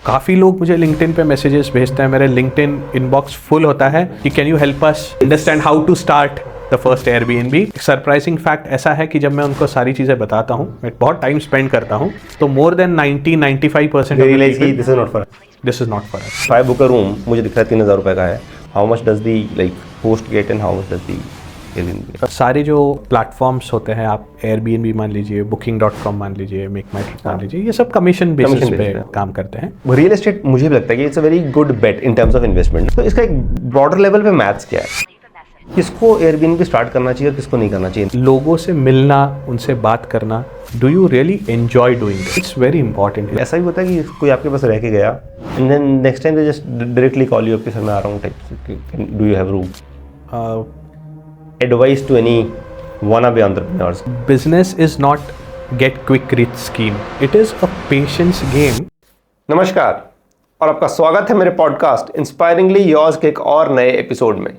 काफ़ी लोग मुझे लिंक्डइन पे मैसेजेस भेजते हैं, मेरे लिंक्डइन इनबॉक्स फुल होता है कि can you help us understand how to start the first Airbnb. Surprising fact ऐसा है कि जब मैं उनको सारी चीज़ें बताता हूँ, मैं बहुत टाइम स्पेंड करता हूँ, तो more than 90-95% this is not for us. If I book a room, मुझे दिख रहा है 3,000 रुपए का है, how much does the host get and how much does the Airbnb? सारे जो प्लेटफॉर्म्स होते हैं, आप एयरबीएनबी मान लीजिए, booking.com मान लीजिए, मेक माई ट्रिप मान लीजिए, ये सब कमीशन बेसिस पे काम करते हैं। रियल एस्टेट मुझे भी लगता है कि it's a very good bet in terms of investment. तो इसका एक ब्रॉडर लेवल पे मैथ्स क्या है, किसको एयरबीएनबी स्टार्ट करना चाहिए और किसको नहीं करना चाहिए? लोगों से मिलना, उनसे बात करना, do you really enjoy doing it, it's very important. ऐसा भी होता है कि कोई आपके पास रह के गया and then next time they just directly call you, sir मैं आ रहा हूँ, type do you have room? Advice to any wannabe entrepreneurs. Business is not get quick rich scheme. It is a patience game. नमस्कार और आपका स्वागत है मेरे पॉडकास्ट इंस्पायरिंगली योर्स के एक और नए एपिसोड में।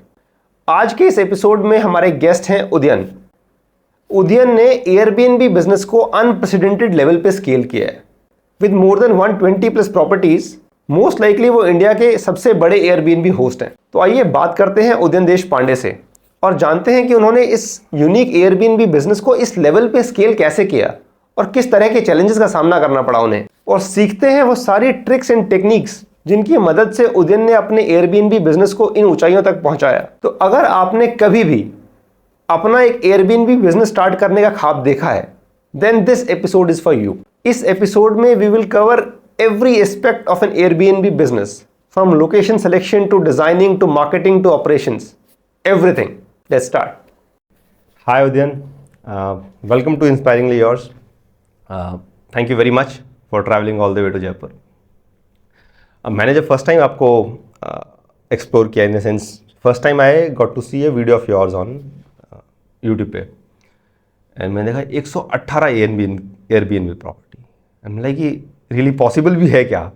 आज के इस एपिसोड में हमारे गेस्ट हैं उदयन। उदयन ने एयरबीएनबी बिजनेस को अनप्रेसिडेंटेड लेवल पे स्केल किया है with more than 120 plus properties. Most likely वो इंडिया के सबसे बड़े एयरबीएनबी होस्ट हैं। तो आइए बात करते हैं उदयन देशपांडे से और जानते हैं कि उन्होंने इस यूनिक एयरबीएनबी बिजनेस को इस लेवल पे स्केल कैसे किया और किस तरह के चैलेंजेस का सामना करना पड़ा उन्हें, और सीखते हैं वो सारी ट्रिक्स एंड टेक्निक्स जिनकी मदद से उदयन ने अपने एयरबीएनबी बिजनेस को इन ऊंचाइयों तक पहुंचाया। तो अगर आपने कभी भी अपना एक एयरबीएनबी बिजनेस स्टार्ट करने का ख्वाब देखा है, then this episode is for you. इस एपिसोड में we will cover every aspect of an Airbnb business, from location selection to designing to marketing to operations, everything. Let's start. Hi Udyan, welcome to Inspiringly Yours. Thank you very much for traveling all the way to Jaipur. मैंने जब first time आपको explore किया, in the sense first time I got to see a video of yours on YouTube पे, and मैंने देखा 118 Airbnb property, and like ये really possible भी है क्या?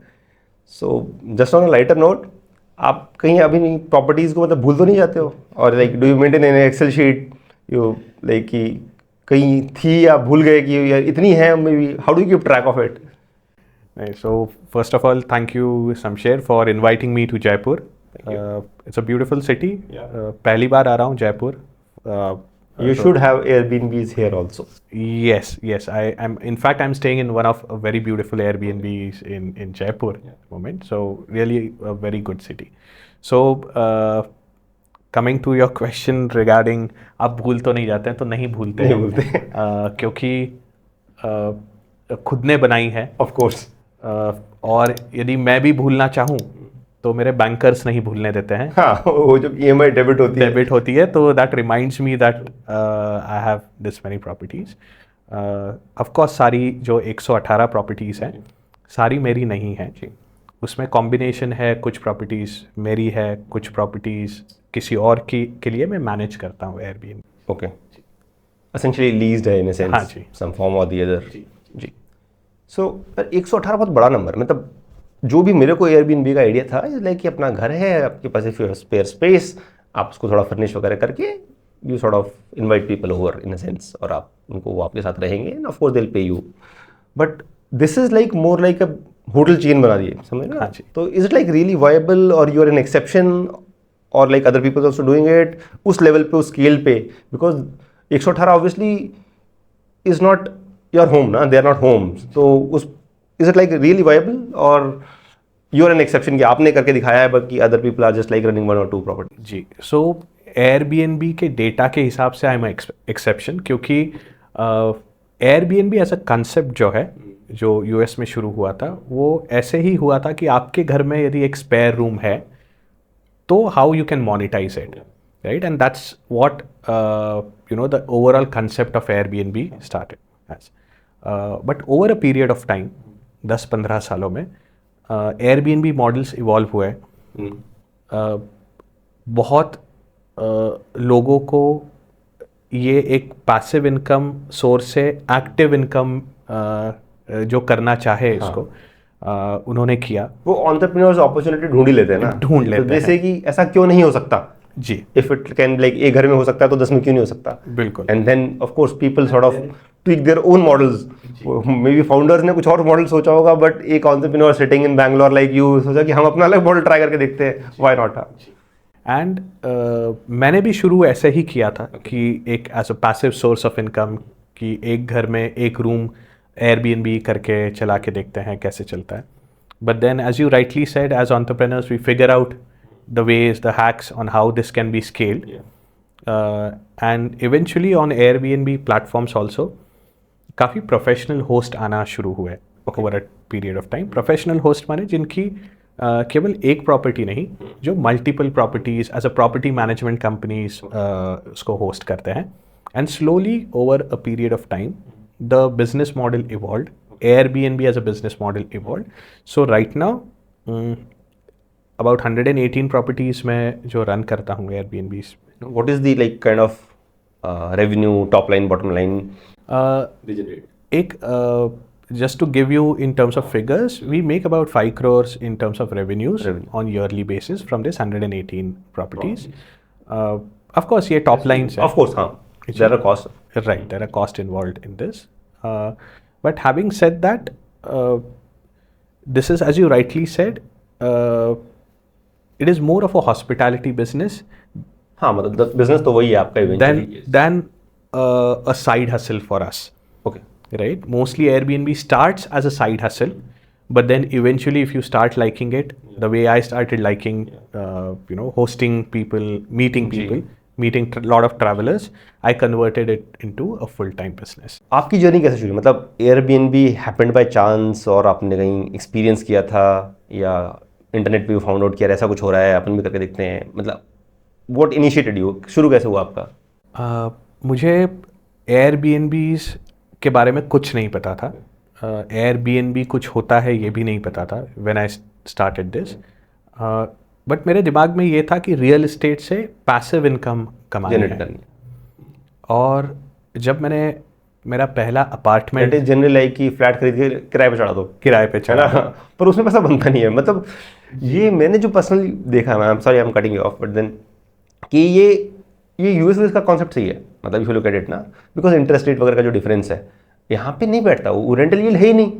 So just on a lighter note, आप कहीं अभी प्रॉपर्टीज़ को मतलब भूल तो नहीं जाते हो, और like do you maintain an Excel sheet you like कि कहीं थी या भूल गए कि यार इतनी है, may be how do you keep track of it? So first of all, thank you Shamsher for inviting me to Jaipur. It's a beautiful city. पहली बार आ रहा हूँ Jaipur. You should have Airbnbs here also. Yes. I am. In fact, I'm staying in one of a very beautiful Airbnbs in Jaipur at the moment. So really a very good city. So coming to your question regarding आप भूल तो नहीं जाते हैं, तो नहीं भूलते क्योंकि खुद ने बनाई है Of course. और यदि मैं भी भूलना चाहूँ तो मेरे बैंकर्स नहीं भूलने देते हैं। हाँ, वो जब EMI डेबिट होती है तो that reminds me that I have this many properties. Of course सारी जो 118 प्रॉपर्टीज़ हैं सारी मेरी नहीं हैं जी, उसमें कॉम्बिनेशन है, कुछ प्रॉपर्टीज़ मेरी है, कुछ प्रॉपर्टीज़ किसी और के लिए मैं मैनेज करता हूँ एयरबीएनबी। ओके, एसेंशियली लीज्ड है इन अ सेंस, हाँ जी, सम फॉर्म और द अदर जी। सो 118 बहुत बड़ा नंबर, मतलब जो भी मेरे को एयरबीएनबी का आइडिया था, लाइक कि अपना घर है, आपके पास स्पेयर स्पेस, आप उसको थोड़ा फर्निश वगैरह करके you sort of invite people over in a sense, और आप उनको वो आपके साथ रहेंगे end of course they will pay you. But this is like more like a hotel chain बना दिए, समझ रहे? हाँ जी। तो is it like really viable और यू आर एन एक्सेप्शन, और like other people also doing it उस level पे, उस स्केल पे? Because 118 obviously is not your home ना, दे आर नॉट होम्स। तो उस is it like really viable और यू आर एन एक्सेप्शन कि आपने करके दिखाया है, बट कि other people are just like running 1 or 2 property? जी, सो एयरबीएनबी के डेटा के हिसाब से आई एम एक्सेप्शन, क्योंकि एयरबीएनबी एज अ कंसेप्ट जो है, जो यूएस में शुरू हुआ था, वो ऐसे ही हुआ था कि आपके घर में यदि एक स्पेयर रूम है तो how you can monetize it, right? And that's what you know the overall concept of Airbnb started as. But over a period of time, 10-15 सालों में एयरबीएनबी मॉडल्स इवॉल्व हुए। बहुत लोगों को ये एक पैसिव इनकम सोर्स से एक्टिव इनकम जो करना चाहे इसको, उन्होंने किया। वो एंटरप्रेन्योर्स अपॉर्चुनिटी ढूंढ ही लेते हैं ना, ढूंढ लेते हैं, जैसे कि ऐसा क्यों नहीं हो सकता जी। इफ इट कैन लाइक एक घर में हो सकता है तो 10 में क्यों नहीं हो सकता? बिल्कुल। And then of course people sort of tweak their own models. Maybe founders ने कुछ और मॉडल सोचा होगा, बट एक entrepreneur sitting in Bangalore like you सोचा कि हम अपना अलग मॉडल ट्राई करके देखते हैं, व्हाई नॉट. एंड मैंने भी शुरू ऐसे ही किया था कि एक as a passive source of income, कि एक घर में एक रूम एयरबीएनबी करके चला के देखते हैं कैसे चलता है. But then as you rightly said, as entrepreneurs we figure out the ways, the hacks on how this can be scaled. And eventually on Airbnb platforms also काफ़ी प्रोफेशनल होस्ट आना शुरू हुए over a period of time. Professional host माने जिनकी केवल एक property नहीं, जो multiple properties as a property management companies उसको होस्ट करते हैं. And slowly over a period of time the business model evolved. Airbnb as a business model evolved. So right now about 118 properties में जो run करता हूँ Airbnb. What is the like kind of revenue, top line, bottom line generate? एक just to give you in terms of figures, we make about 5 crores in terms of revenues on yearly basis from this 118 properties. Of course ये top lines है. Of course, हाँ. There are costs. Right, there are costs involved in this. But having said that, this is, as you rightly said, it is more of a hospitality business. हाँ, मतलब business तो वही है आपका eventually. Than a side hustle for us. Okay. Right? Mostly Airbnb starts as a side hustle, but then eventually if you start liking it, the way I started liking, hosting people, meeting people, meeting a lot of travelers, I converted it into a full-time business. आपकी journey कैसे शुरू? मतलब Airbnb happened by chance और आपने कहीं experience किया था या इंटरनेट पे फाउंड आउट किया ऐसा कुछ हो रहा है, अपन भी करके देखते हैं, मतलब what initiated you? शुरू कैसे हुआ आपका? मुझे Airbnbs के बारे में कुछ नहीं पता था. Airbnb कुछ होता है ये भी नहीं पता था when I started this. But मेरे दिमाग में ये था कि रियल इस्टेट से पैसिव इनकम कमानी है. और जब मैंने मेरा पहला अपार्टमेंट जनरली लाइक कि फ्लैट खरीद के किराए पे चढ़ा दो, किराए पे चढ़ा, पर उसमें पैसा बनता नहीं है. मतलब ये मैंने जो पर्सनली देखा, I am sorry I am cutting you off, but then कि ये यूएस का कॉन्सेप्ट सही है. मतलब if you look at it ना, बिकॉज इंटरेस्ट रेट वगैरह का जो डिफरेंस है यहाँ पे नहीं बैठता, वो रेंटल यील्ड है ही नहीं.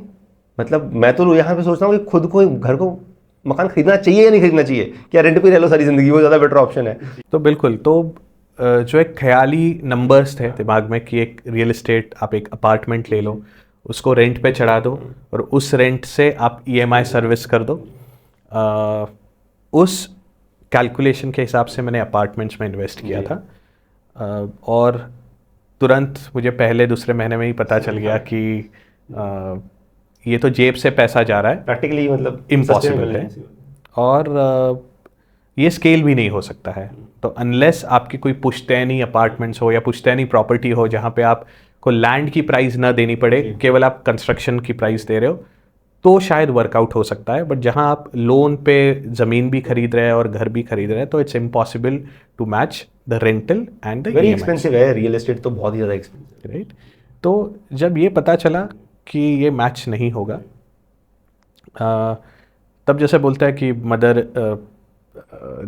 मतलब मैं तो यहाँ पे सोचता हूँ कि खुद को घर को मकान खरीदना चाहिए या नहीं खरीदना चाहिए, क्या रेंट पे रह लो सारी जिंदगी, वो ज़्यादा बेटर ऑप्शन है. तो बिल्कुल, तो जो एक ख्याली नंबर्स थे दिमाग में कि एक रियल इस्टेट, आप एक अपार्टमेंट ले लो, उसको रेंट पे चढ़ा दो और उस रेंट से आप ईएमआई सर्विस कर दो. उस कैलकुलेशन के हिसाब से मैंने अपार्टमेंट्स में इन्वेस्ट किया था. और तुरंत मुझे पहले दूसरे महीने में ही पता चल गया कि ये तो जेब से पैसा जा रहा है, प्रैक्टिकली मतलब इम्पॉसिबल है, और ये स्केल भी नहीं हो सकता है. तो अनलेस आपकी कोई पुश्तैनी अपार्टमेंट्स हो या पुश्तैनी प्रॉपर्टी हो जहाँ पे आपको लैंड की प्राइस ना देनी पड़े, केवल आप कंस्ट्रक्शन की प्राइस दे रहे हो, तो शायद वर्कआउट हो सकता है. बट जहाँ आप लोन पे ज़मीन भी खरीद रहे हैं और घर भी खरीद रहे हैं, तो it's impossible to match the rental and the very expensive है. रियल एस्टेट तो बहुत ही ज़्यादा एक्सपेंसिव है, राइट. तो जब ये पता चला कि ये मैच नहीं होगा, तब जैसे बोलता है कि mother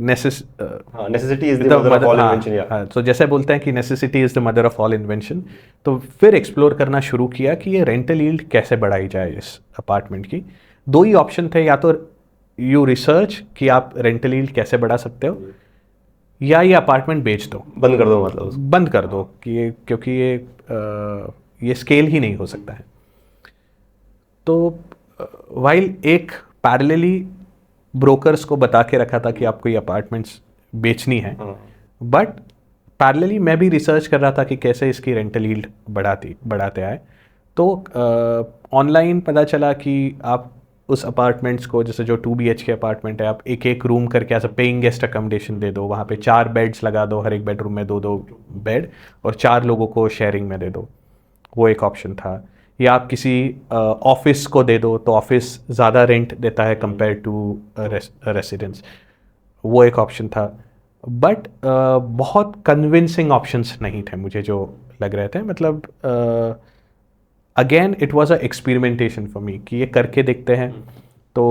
necessity is the mother of all invention. तो जैसे बोलते हैं कि necessity is the mother of all invention. तो फिर एक्सप्लोर करना शुरू किया कि ये रेंटल यील्ड कैसे बढ़ाई जाए इस अपार्टमेंट की. दो ही ऑप्शन थे, या तो यू रिसर्च कि आप रेंटल यील्ड कैसे बढ़ा सकते हो, या ये अपार्टमेंट बेच दो, बंद कर दो, मतलब बंद कर दो, कि क्योंकि ये स्केल ही नहीं हो सकता है. तो वाइल एक पैरेलली ब्रोकर्स को बता के रखा था कि आपको ये अपार्टमेंट्स बेचनी है, बट पैरेलली मैं भी रिसर्च कर रहा था कि कैसे इसकी रेंटल यील्ड बढ़ाते आए. तो ऑनलाइन पता चला कि आप उस अपार्टमेंट्स को, जैसे जो 2 BHK अपार्टमेंट है, आप एक एक रूम करके as a paying guest accommodation दे दो, वहाँ पे 4 बेड्स लगा दो, हर एक बेडरूम में 2-2 बेड, और 4 लोगों को शेयरिंग में दे दो. वो एक ऑप्शन था. या आप किसी ऑफिस को दे दो, तो ऑफिस ज़्यादा रेंट देता है कंपेयर टू रेसिडेंस. वो एक ऑप्शन था. बट बहुत कन्विंसिंग ऑप्शंस नहीं थे मुझे जो लग रहे थे. मतलब again it was a experimentation for me कि ये करके देखते हैं. तो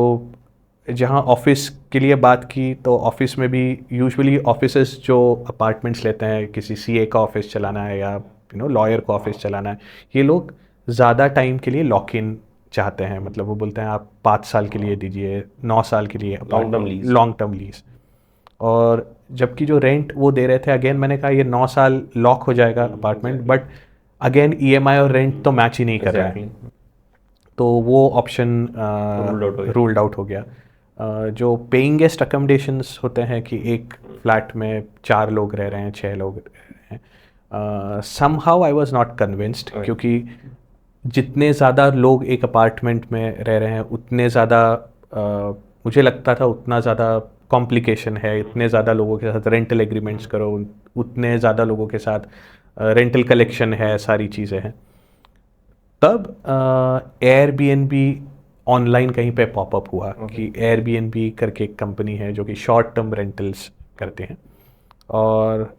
जहाँ ऑफिस के लिए बात की, तो ऑफिस में भी यूजुअली ऑफिसेस जो अपार्टमेंट्स लेते हैं, किसी CA का ऑफिस चलाना है या लॉयर को ऑफिस चलाना है, ये लोग ज़्यादा टाइम के लिए लॉक इन चाहते हैं, मतलब वो बोलते हैं आप 5 साल के लिए दीजिए, 9 साल के लिए, लॉन्ग टर्म लीज। और जबकि जो रेंट वो दे रहे थे, अगेन मैंने कहा ये 9 साल लॉक हो जाएगा अपार्टमेंट, बट अगेन EMI और रेंट तो मैच ही नहीं कर रहा है, तो वो ऑप्शन रूल्ड आउट हो गया। जो पेइंग गेस्ट अकोमोडेशंस होते हैं कि एक फ्लैट में 4 लोग रह रहे हैं, 6 लोग रह रहे हैं, somehow I was not convinced, क्योंकि जितने ज़्यादा लोग एक अपार्टमेंट में रह रहे हैं उतने ज़्यादा मुझे लगता था उतना ज़्यादा कॉम्प्लिकेशन है, इतने ज़्यादा लोगों के साथ रेंटल एग्रीमेंट्स करो, उतने ज़्यादा लोगों के साथ रेंटल कलेक्शन है, सारी चीज़ें हैं। तब Airbnb ऑनलाइन कहीं पे पॉपअप हुआ कि Airbnb करके एक कंपनी है जो कि शॉर्ट टर्म रेंटल्स करते हैं, और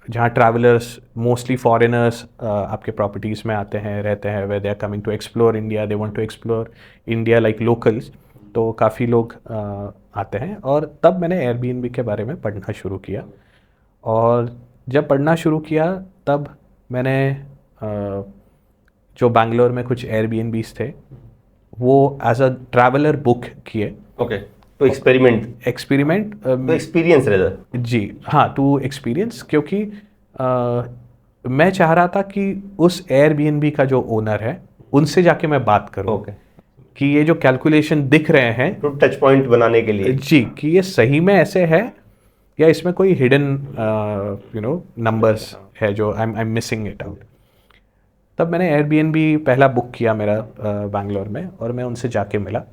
जहाँ ट्रैवलर्स मोस्टली फॉरेनर्स आपके प्रॉपर्टीज़ में आते हैं, रहते हैं, वे they are coming to explore India, they want to explore India like locals, तो काफ़ी लोग आते हैं। और तब मैंने Airbnb के बारे में पढ़ना शुरू किया, और जब पढ़ना शुरू किया तब मैंने जो बैंगलोर में कुछ Airbnbs थे वो एज अ ट्रैवलर बुक किए। ओके, तो एक्सपेरिमेंट तो एक्सपीरियंस रेदर, जी हाँ, टू एक्सपीरियंस, क्योंकि मैं चाह रहा था कि उस Airbnb का जो ओनर है उनसे जाके मैं बात करूँ, कि ये जो कैलकुलेशन दिख रहे हैं तो टच पॉइंट बनाने के लिए, जी, कि ये सही में ऐसे है या इसमें कोई हिडन नंबर्स है जो I am missing it out. तब मैंने Airbnb पहला बुक किया मेरा बैंगलोर में, और मैं उनसे जाके मिला,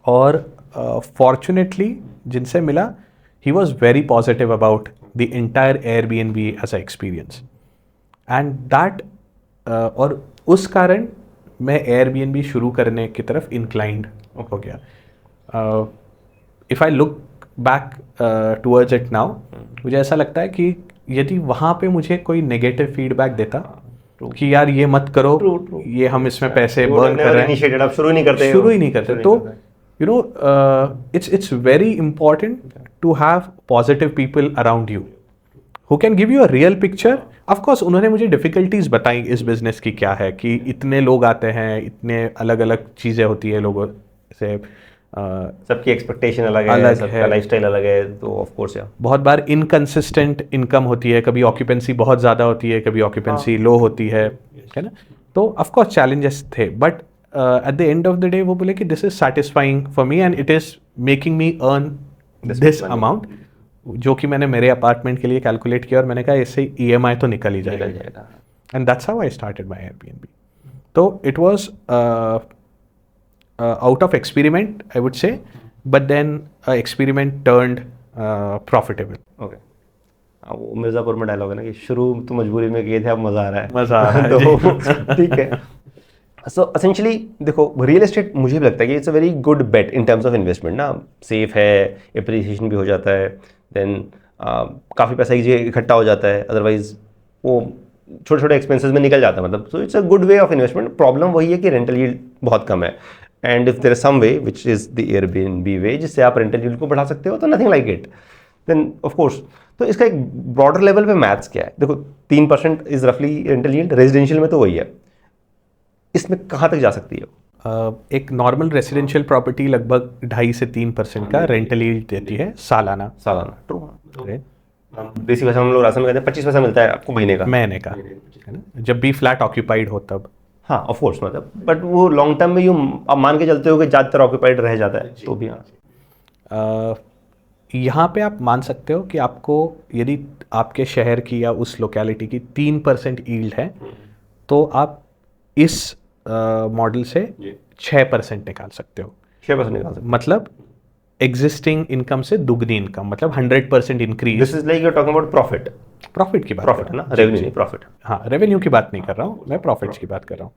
और फॉर्चुनेटली जिनसे मिला he was very positive about the entire Airbnb as a experience, and that और उस कारण मैं Airbnb शुरू करने की तरफ इंक्लाइंड हो गया। If I look back towards it now, मुझे ऐसा लगता है कि यदि वहाँ पे मुझे कोई नेगेटिव फीडबैक देता कि यार ये मत करो, ये हम इसमें पैसे बर्न कर रहे हैं, आप शुरू ही नहीं करते, तो it's very important to have positive people around you who can give you a real picture. Of course उन्होंने मुझे डिफ़िकल्टीज बताई इस बिजनेस की क्या है, कि इतने लोग आते हैं, इतने अलग अलग चीज़ें होती है लोगों से, सबकी एक्सपेक्टेशन अलग है, सबका लाइफस्टाइल अलग है, तो ऑफ कोर्स यार बहुत बार इनकंसिस्टेंट इनकम होती है, कभी ऑक्यूपेंसी बहुत ज़्यादा होती है, कभी ऑक्यूपेंसी लो होती है ना, तो ऑफ कोर्स चैलेंजेस थे, but at the end of the day वो बोले कि this is satisfying for me and it is making me earn this amount, जो कि मैंने मेरे अपार्टमेंट के लिए कैलकुलेट किया, और मैंने कहा इससे EMI तो निकल ही जाएगा, and that's how I started my Airbnb. तो it was out of experiment I would say, but then experiment turned profitable. Okay. वो मिर्ज़ापुर में डायलॉग है ना कि शुरू तो मजबूरी में किए थे, अब मज़ा आ रहा है, मज़ा आ रहा है तो ठीक है। सो असेंशली देखो, रियल एस्टेट मुझे भी लगता है कि it's a very good bet in terms of investment ना, सेफ है, एप्रिसिएशन भी हो जाता है, देन काफ़ी पैसा एक जगह इकट्ठा हो जाता है, अदरवाइज वो छोटे छोटे एक्सपेंसेस में निकल जाता है, मतलब so it's a good way of investment. Problem वही है कि रेंटल यील्ड बहुत कम है, and if there is some way which is the Airbnb way जिससे आप रेंटल यील्ड को बढ़ा सकते हो, तो nothing like it, then of course. तो इसका एक ब्रॉडर लेवल पे मैथ्स क्या है, देखो 3% इज रफली रेंटल यील्ड, रेजिडेंशियल में तो वही है, इसमें कहाँ तक जा सकती है? एक नॉर्मल रेसिडेंशियल प्रॉपर्टी लगभग 2.5 से 3% का रेंटल यील्ड देती है सालाना। ट्रू। देसी भाषा में हम लोग राशन में कहते हैं 25 पैसा मिलता है आपको महीने का, है ना, जब भी फ्लैट ऑक्यूपाइड हो तब। हाँ ऑफ कोर्स, मतलब बट वो लॉन्ग टर्म में यूँ आप मान के चलते हो कि ज़्यादातर ऑक्यूपाइड रह जाता है, तो भी हाँ यहाँ पे आप मान सकते हो कि आपको यदि आपके शहर की या उस लोकेलिटी की 3% यील्ड है, तो आप इस मॉडल से 6% निकाल सकते हो। 6% निकाल सकते हो, मतलब एग्जिस्टिंग इनकम से दुगनी इनकम, मतलब 100% increase. This is like you are talking about profit की बात, प्रॉफिट है ना, रेवेन्यू नहीं प्रॉफिट। हाँ, रेवेन्यू की बात नहीं कर रहा हूँ मैं, प्रॉफिट्स की बात कर रहा हूँ।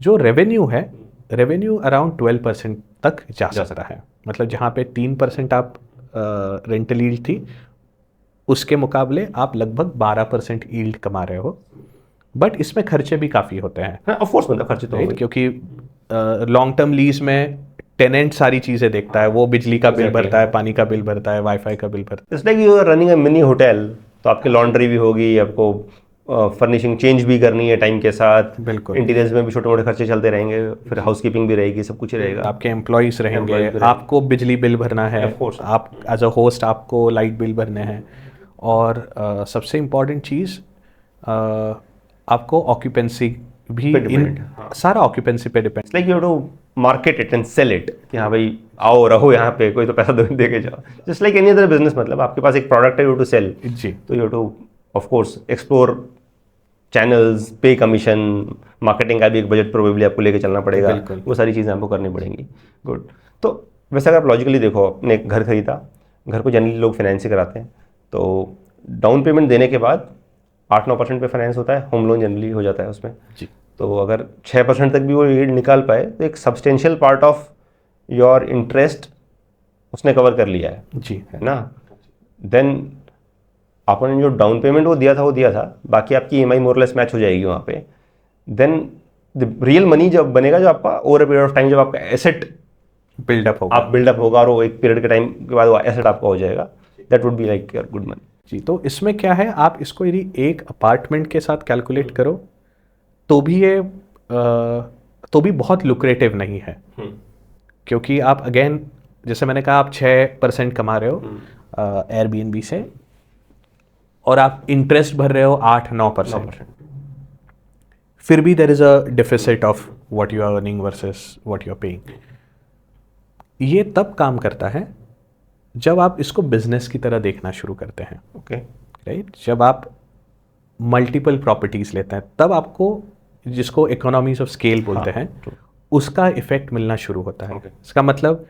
जो रेवेन्यू है, रेवेन्यू अराउंड 12% तक जा सकता है, मतलब जहाँ पे 3% आप रेंटल यील्ड थी, उसके मुकाबले आप लगभग 12% यील्ड कमा रहे हो, बट इसमें खर्चे भी काफ़ी होते हैं। ऑफ कोर्स, मतलब खर्चे तो होंगे, क्योंकि लॉन्ग टर्म लीज में टेनेंट सारी चीज़ें देखता है, वो बिजली का बिल भरता है, पानी का बिल भरता है, वाईफाई का बिल भरता है। It's like you are running a mini hotel, तो आपकी लॉन्ड्री भी होगी, आपको फर्निशिंग चेंज भी करनी है टाइम के साथ, बिल्कुल। इंटीरियर्स में भी छोटे मोटे खर्चे चलते रहेंगे, फिर हाउसकीपिंग भी रहेगी, सब कुछ ही रहेगा। आपके एम्प्लॉयज़ रहेंगे, Employees भी रहेंगे। आपको बिजली बिल भरना है, Of course। आप एज अ होस्ट आपको लाइट बिल भरने हैं, और सबसे इम्पॉर्टेंट चीज़ आपको ऑक्यूपेंसी भी पे depend, हाँ। सारा ऑक्यूपेंसी पे depend. Like you have to market it and sell it कि हाँ भाई आओ रहो यहाँ पे, कोई तो पैसा दे के जाओ, just like any other business. मतलब आपके पास एक प्रोडक्ट है, यू टू सेल, जी, तो you two of course explore channels, पे कमीशन, मार्केटिंग का भी एक बजट प्रोबेबली आपको लेके चलना पड़ेगा, बिल्कुल। वो सारी चीज़ें आपको करनी पड़ेंगी। गुड। तो वैसे अगर आप लॉजिकली देखो, आपने एक घर खरीदा, घर को जनरली लोग फाइनेंस ही कराते हैं, तो डाउन पेमेंट देने के बाद 8-9% पे फाइनेंस होता है, होम लोन जनरली हो जाता है उसमें। जी, तो अगर 6% तक भी वो यील्ड निकाल पाए तो एक substantial part of your interest उसने कवर कर लिया है ना। देन आपने जो डाउन पेमेंट वो दिया था, बाकी आपकी ईएमआई मोरलेस मैच हो जाएगी वहाँ पे। देन द रियल मनी जब बनेगा, जो आपका over a period of time जब आपका एसेट बिल्डअप होगा। आप बिल्डअप होगा और वो एक पीरियड के टाइम के बाद वो एसेट आपका हो जाएगा, that would be like your good money. जी, तो इसमें क्या है, आप इसको यदि एक अपार्टमेंट के साथ कैलकुलेट करो तो भी ये तो भी बहुत लुक्रेटिव नहीं है, क्योंकि आप अगेन जैसे मैंने कहा, आप 6% कमा रहे हो एयरबीएनबी से, और आप इंटरेस्ट भर रहे हो 8-9%, फिर भी there is a deficit of what you are earning versus what you are paying. ये तब काम करता है जब आप इसको बिजनेस की तरह देखना शुरू करते हैं, ओके, राइट। जब आप मल्टीपल प्रॉपर्टीज लेते हैं, तब आपको, जिसको इकोनॉमीज ऑफ स्केल बोलते हैं, उसका इफेक्ट मिलना शुरू होता है। इसका मतलब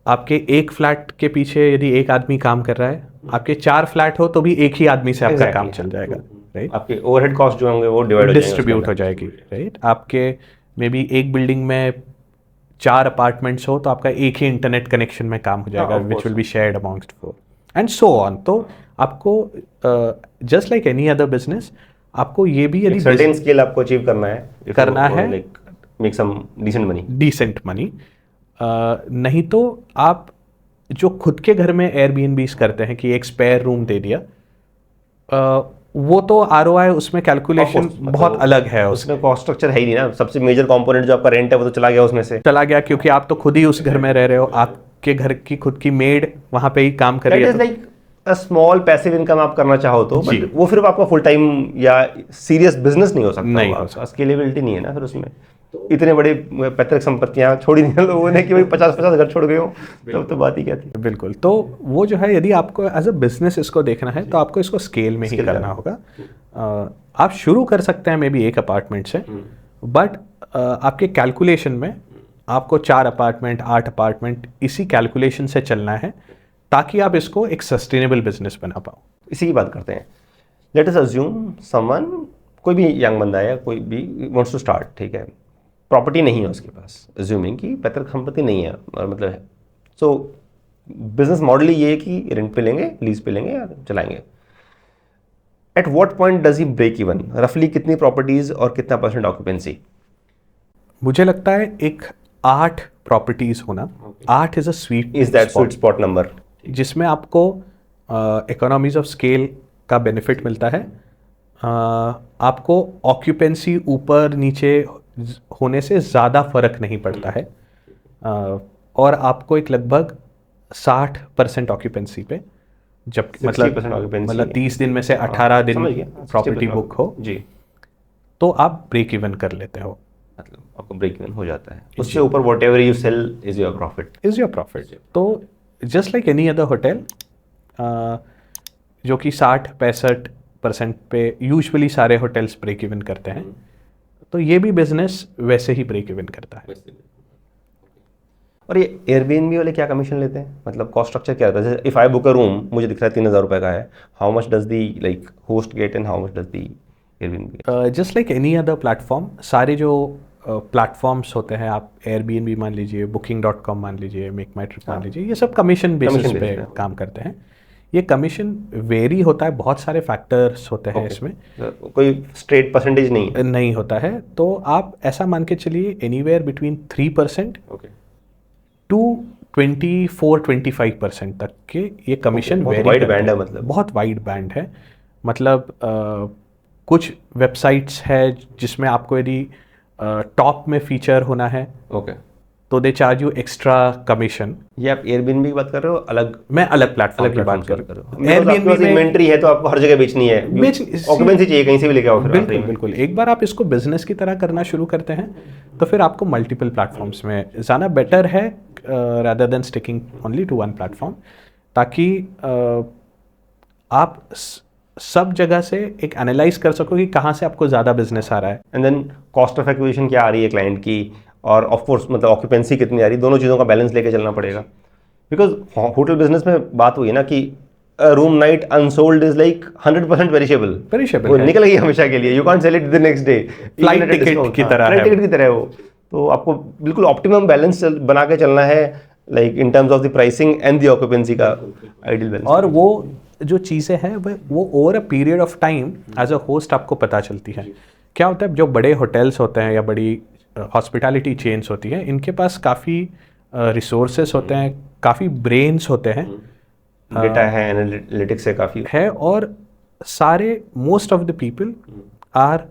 आपके एक फ्लैट के पीछे यदि एक आदमी काम कर रहा है, आपके 4 फ्लैट हो तो भी एक ही आदमी से आपका काम चल जाएगा, राइट। आपके ओवरहेड कॉस्ट जो होंगे वो डिस्ट्रीब्यूट हो जाएगी, राइट। आपके मे बी एक बिल्डिंग में 4 अपार्टमेंट्स हो तो आपका एक ही इंटरनेट कनेक्शन में काम हो जाएगा, which will be shared amongst 4 and so on. तो आपको just like any other business, आपको ये भी यदि सर्टेन स्केल आपको अचीव करना है, like make some decent money, नहीं तो आप जो खुद के घर में एयरबीएनबीज करते हैं कि एक स्पेयर रूम दे दिया, वो तो आरओआई उसमें कैलकुलेशन बहुत अलग है, उसमें कॉस्ट स्ट्रक्चर है ही नहीं ना। सबसे मेजर कंपोनेंट जो आपका रेंट है वो तो चला गया उसमें से, क्योंकि आप तो खुद ही उस घर में रह रहे हो, आपके घर की खुद की मेड वहां पे ही काम कर रही है। Like a small passive income आप करना चाहो तो, बट वो फिर आपका फुल टाइम या सीरियस बिजनेस नहीं हो सकता, नहीं हो सकता, स्केलेबिलिटी नहीं है ना फिर उसमें। इतने बड़े पैतृक संपत्तियां छोड़ी नहीं लोगों ने कि भाई 50-50 घर छोड़ गए हो, तब तो बात ही क्या थी। बिल्कुल। तो वो जो है, यदि आपको एज अ बिजनेस इसको देखना है तो आपको इसको स्केल में ही करना होगा। आप शुरू कर सकते हैं मे बी एक अपार्टमेंट से, बट आपके कैलकुलेशन में आपको 4 अपार्टमेंट 8 अपार्टमेंट इसी कैलकुलेशन से चलना है, ताकि आप इसको एक सस्टेनेबल बिजनेस बना पाओ। इसी की बात करते हैं। लेट अस अज्यूम समवन, कोई भी यंग बंदा है, कोई भी वांट्स टू स्टार्ट, ठीक है, प्रॉपर्टी नहीं है उसके पास, अज्यूमिंग कि पैतृक संपत्ति नहीं है, और मतलब है, सो बिजनेस मॉडल ये है कि रेंट पे लेंगे, लीज पे लेंगे या चलाएंगे। At what point does he break even? रफली कितनी प्रॉपर्टीज और कितना % ऑक्यूपेंसी? मुझे लगता है एक 8 प्रॉपर्टीज होना, 8 is a sweet spot number, जिसमें आपको इकोनॉमीज ऑफ स्केल का बेनिफिट मिलता है। आपको ऑक्यूपेंसी ऊपर नीचे होने से ज़्यादा फर्क नहीं पड़ता है, और आपको एक लगभग 60% ऑक्यूपेंसी पे, जब मतलब 30 दिन में से 18 दिन प्रॉपर्टी बुक हो जी, तो आप ब्रेक इवन कर लेते हो, मतलब आपको ब्रेक इवन हो जाता है। उससे ऊपर whatever you sell is your profit. तो just like any other hotel, जो कि 60-65% पे यूजुअली सारे होटल्स ब्रेक इवन करते हैं, तो ये भी बिजनेस वैसे ही ब्रेक इवन करता है। और ये एयरबीएनबी वाले क्या कमीशन लेते हैं? मतलब कॉस्ट स्ट्रक्चर क्या रहता है? जैसे if I book a room, मुझे दिख रहा है 3000 रुपये का है, how much does the like host get and how much does the Airbnb? Just like any other platform, सारे जो प्लेटफॉर्म्स होते हैं, आप एयरबीएनबी मान लीजिए, booking.com मान लीजिए, मेक माई ट्रिप मान लीजिए, ये सब कमीशन बेसिस पे काम करते हैं। ये कमीशन वेरी होता है, बहुत सारे फैक्टर्स होते हैं इसमें, कोई स्ट्रेट परसेंटेज नहीं होता है। तो आप ऐसा मान के चलिए एनीवेयर बिटवीन 3% टू 24-25% तक के ये कमीशन वेरी वाइड बैंड है, मतलब बहुत वाइड बैंड है। मतलब कुछ वेबसाइट्स है जिसमें आपको यदि टॉप में फीचर होना है ओके, तो they charge you extra commission. ये आप एयरबीएनबी की बात कर रहे हो? अलग मैं अलग प्लेटफॉर्म की प्लेटफॉर्म बात कर रहा हूँ। एयरबीएनबी में इन्वेंटरी है तो आपको हर जगह बेचनी है, ऑक्यूपेंसी चाहिए, कहीं से भी लेके आओ। बिल्कुल बिल्कुल। एक बार आप इसको बिजनेस की तरह करना शुरू करते हैं तो फिर आपको मल्टीपल प्लेटफॉर्म्स में जाना बेटर है rather than sticking only to one platform, ताकि आप सब जगह से एक एनालाइज कर सको कि कहाँ से आपको ज़्यादा बिजनेस आ रहा है। And then cost of acquisition क्या आ रही है क्लाइंट की, और ऑफ कोर्स मतलब ऑक्यूपेंसी कितनी आ रही है, दोनों चीज़ों का बैलेंस लेके चलना पड़ेगा। बिकॉज होटल बिजनेस में बात हुई ना कि room night unsold is like 100% perishable, वो निकल गई हमेशा के लिए, you can't sell it the next day, flight ticket की तरह है, फ्लाइट टिकट की तरह है वो। तो आपको बिल्कुल ऑप्टिमम बैलेंस बना के चलना है, like in terms of the pricing and the occupancy का आइडियल बैलेंस। और वो जो चीज़ें हैं वो over a period of time as a host आपको पता चलती है। क्या होता है, जो बड़े होटल्स होते हैं या बड़ी हॉस्पिटैलिटी चेन्स होती हैं, इनके पास काफ़ी रिसोर्सेस होते हैं, काफ़ी ब्रेन्स होते हैं, डेटा है, एनालिटिक्स है काफ़ी है, और सारे most of the people are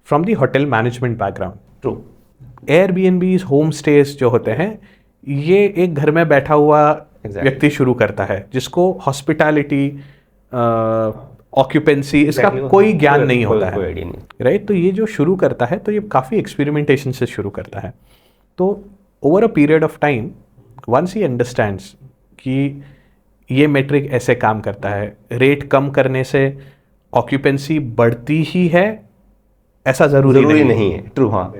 from the hotel management background. True. Airbnbs, home stays जो होते हैं, ये एक घर में बैठा हुआ व्यक्ति शुरू करता है जिसको हॉस्पिटैलिटी, ऑक्यूपेंसी, इसका कोई ज्ञान नहीं होता है, राइट। तो ये जो शुरू करता है तो ये काफ़ी एक्सपेरिमेंटेशन से शुरू करता है। तो over a period of time once he understands कि ये मेट्रिक ऐसे काम करता है, रेट कम करने से ऑक्यूपेंसी बढ़ती ही है ऐसा ज़रूरी नहीं है। ट्रू, हाँ।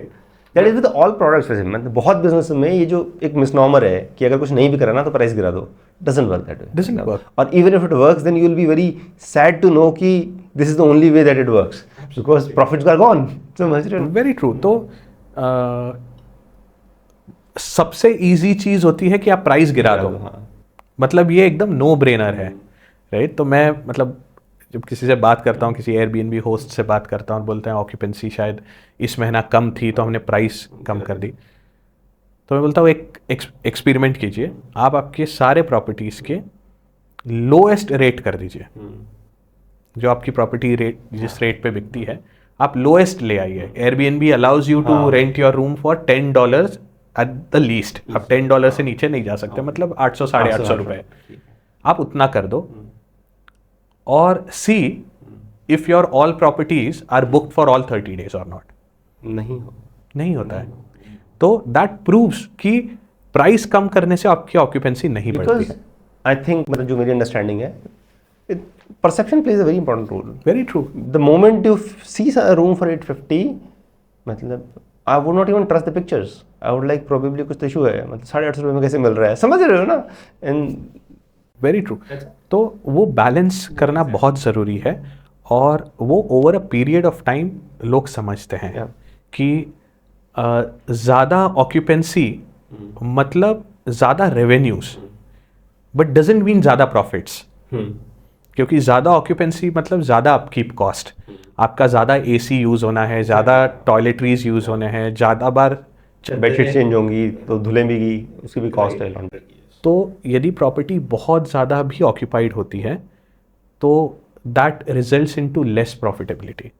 That is with all products. वैसे मतलब बहुत बिजनेस में ये जो एक मिसनॉमर है कि अगर कुछ नहीं भी करा ना तो प्राइस गिरा दो, doesn't work that way, doesn't work. और even if it works then you will be very sad to know कि this is the only way that it works, because profits are gone. समझ रहे हो? Very true. तो सबसे easy चीज़ होती है कि आप प्राइस गिरा दो, मतलब ये एकदम नो ब्रेनर है, राइट। तो मैं मतलब जब किसी से बात करता हूँ, किसी एयरबीएनबी होस्ट से बात करता हूँ और बोलते हैं ऑक्यूपेंसी शायद इस महीना कम थी तो हमने प्राइस कम कर दी, तो मैं बोलता हूँ एक एक्सपेरिमेंट कीजिए, आप आपके सारे प्रॉपर्टीज़ के लोएस्ट रेट कर दीजिए। जो आपकी प्रॉपर्टी रेट जिस रेट पे बिकती है आप लोएस्ट ले आइए। Airbnb allows you to rent your room for $10 at the least. आप $10 से नीचे नहीं जा सकते, मतलब 800 साढ़े 800 रुपये आप उतना कर दो, और see if your all properties are booked for all 30 days और नॉट। नहीं होता है। तो दैट प्रूव्स कि प्राइस कम करने से आपकी ऑक्यूपेंसी नहीं बढ़ती है। आई थिंक मतलब जो मेरी अंडरस्टैंडिंग है, perception plays a very important role. Very true. The moment you see a room for 850, मतलब I would not even trust the pictures, I would like probably कुछ तो इशू है, मतलब 850 रुपये में कैसे मिल रहा है, समझ रहे हो ना? And very true. तो वो बैलेंस करना बहुत ज़रूरी है, और वो over a period of time लोग समझते हैं कि ज़्यादा ऑक्यूपेंसी मतलब ज़्यादा रेवेन्यूज, बट डजेंट मीन ज़्यादा प्रॉफिट्स। क्योंकि ज़्यादा ऑक्यूपेंसी मतलब ज़्यादा अपकीप कॉस्ट, आपका ज़्यादा एसी यूज़ होना है, ज़्यादा टॉयलेटरीज यूज़ होने हैं, ज़्यादा बार बेडशीट चेंज होंगी तो धुलेंगी, उसकी भी कॉस्ट है। तो यदि प्रॉपर्टी बहुत ज़्यादा भी ऑक्यूपाइड होती है तो that results into less profitability,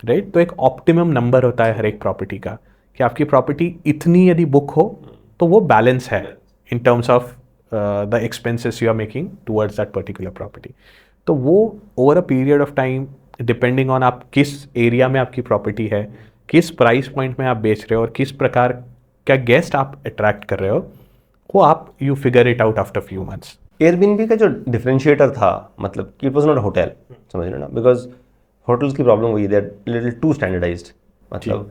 right. तो एक ऑप्टिमम नंबर होता है हर एक प्रॉपर्टी का कि आपकी प्रॉपर्टी इतनी यदि बुक हो तो वो बैलेंस है in terms of the expenses you are making towards that particular property. तो वो over a period of time depending on आप किस एरिया में आपकी प्रॉपर्टी है, किस प्राइस पॉइंट में आप बेच रहे हो और किस प्रकार का गेस्ट आप अट्रैक्ट कर रहे हो, वो आप you figure it out after few months. Airbnb का जो डिफरेंशिएटर था, मतलब कि it was not a hotel, समझ रहे ना? बिकॉज होटल्स की प्रॉब्लम वही, they are little too standardized, मतलब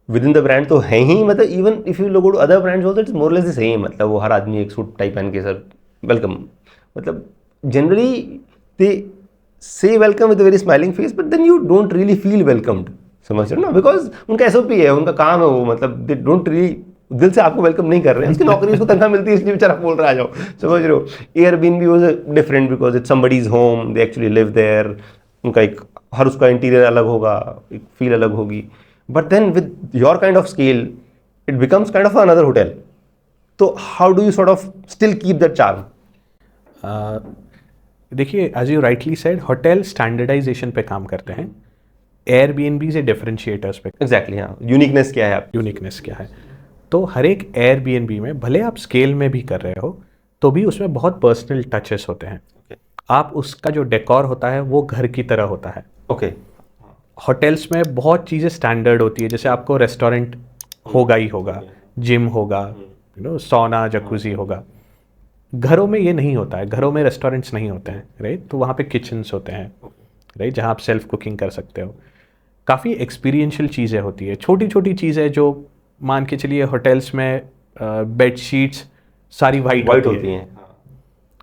विद इन द ब्रांड तो है ही, मतलब even if you look to other brands also it's more less the same, मतलब वो हर आदमी एक सूट टाइप पहन के सर वेलकम, मतलब generally they say welcome with a very smiling face, but then you don't really feel welcomed, समझ रहे हो ना? बिकॉज उनका एसओपी है, उनका काम है वो, मतलब दे डोंट रियली दिल से आपको वेलकम नहीं कर रहे हैं, उसकी नौकरी, उसको तनख्वाह मिलती है इसलिए बेचारा बोल रहा है आ जाओ, समझ रहे हो? Airbnb was different because it's somebody's home, they actually live there, उनका एक हर उसका इंटीरियर अलग होगा, एक फील अलग होगी, but then with your kind of scale it becomes kind of another hotel. तो how do you sort of still keep that charm? देखिए, as you rightly said, hotel standardisation पे काम करते हैं, एयरबीएनबी से डिफरेंशिएटर्स पे एग्जैक्टली हाँ, यूनिकनेस क्या है आप? यूनिकनेस क्या है। तो हर एक एयरबीएनबी में भले आप स्केल में भी कर रहे हो तो भी उसमें बहुत पर्सनल टचेस होते हैं। आप उसका जो डेकोर होता है वो घर की तरह होता है। ओके। होटल्स में बहुत चीज़ें स्टैंडर्ड होती है, जैसे आपको रेस्टोरेंट होगा ही होगा, जिम होगा, सोना जकूजी होगा। घरों में ये नहीं होता है, घरों में रेस्टोरेंट्स नहीं होते हैं, राइट। तो वहाँ पे किचन्स होते हैं, राइट, जहाँ आप सेल्फ कुकिंग कर सकते हो। काफ़ी एक्सपीरियंशियल चीज़ें होती है, छोटी छोटी चीज़ें जो मान के चलिए होटल्स में बेड शीट्स सारी वाइट होती हैं।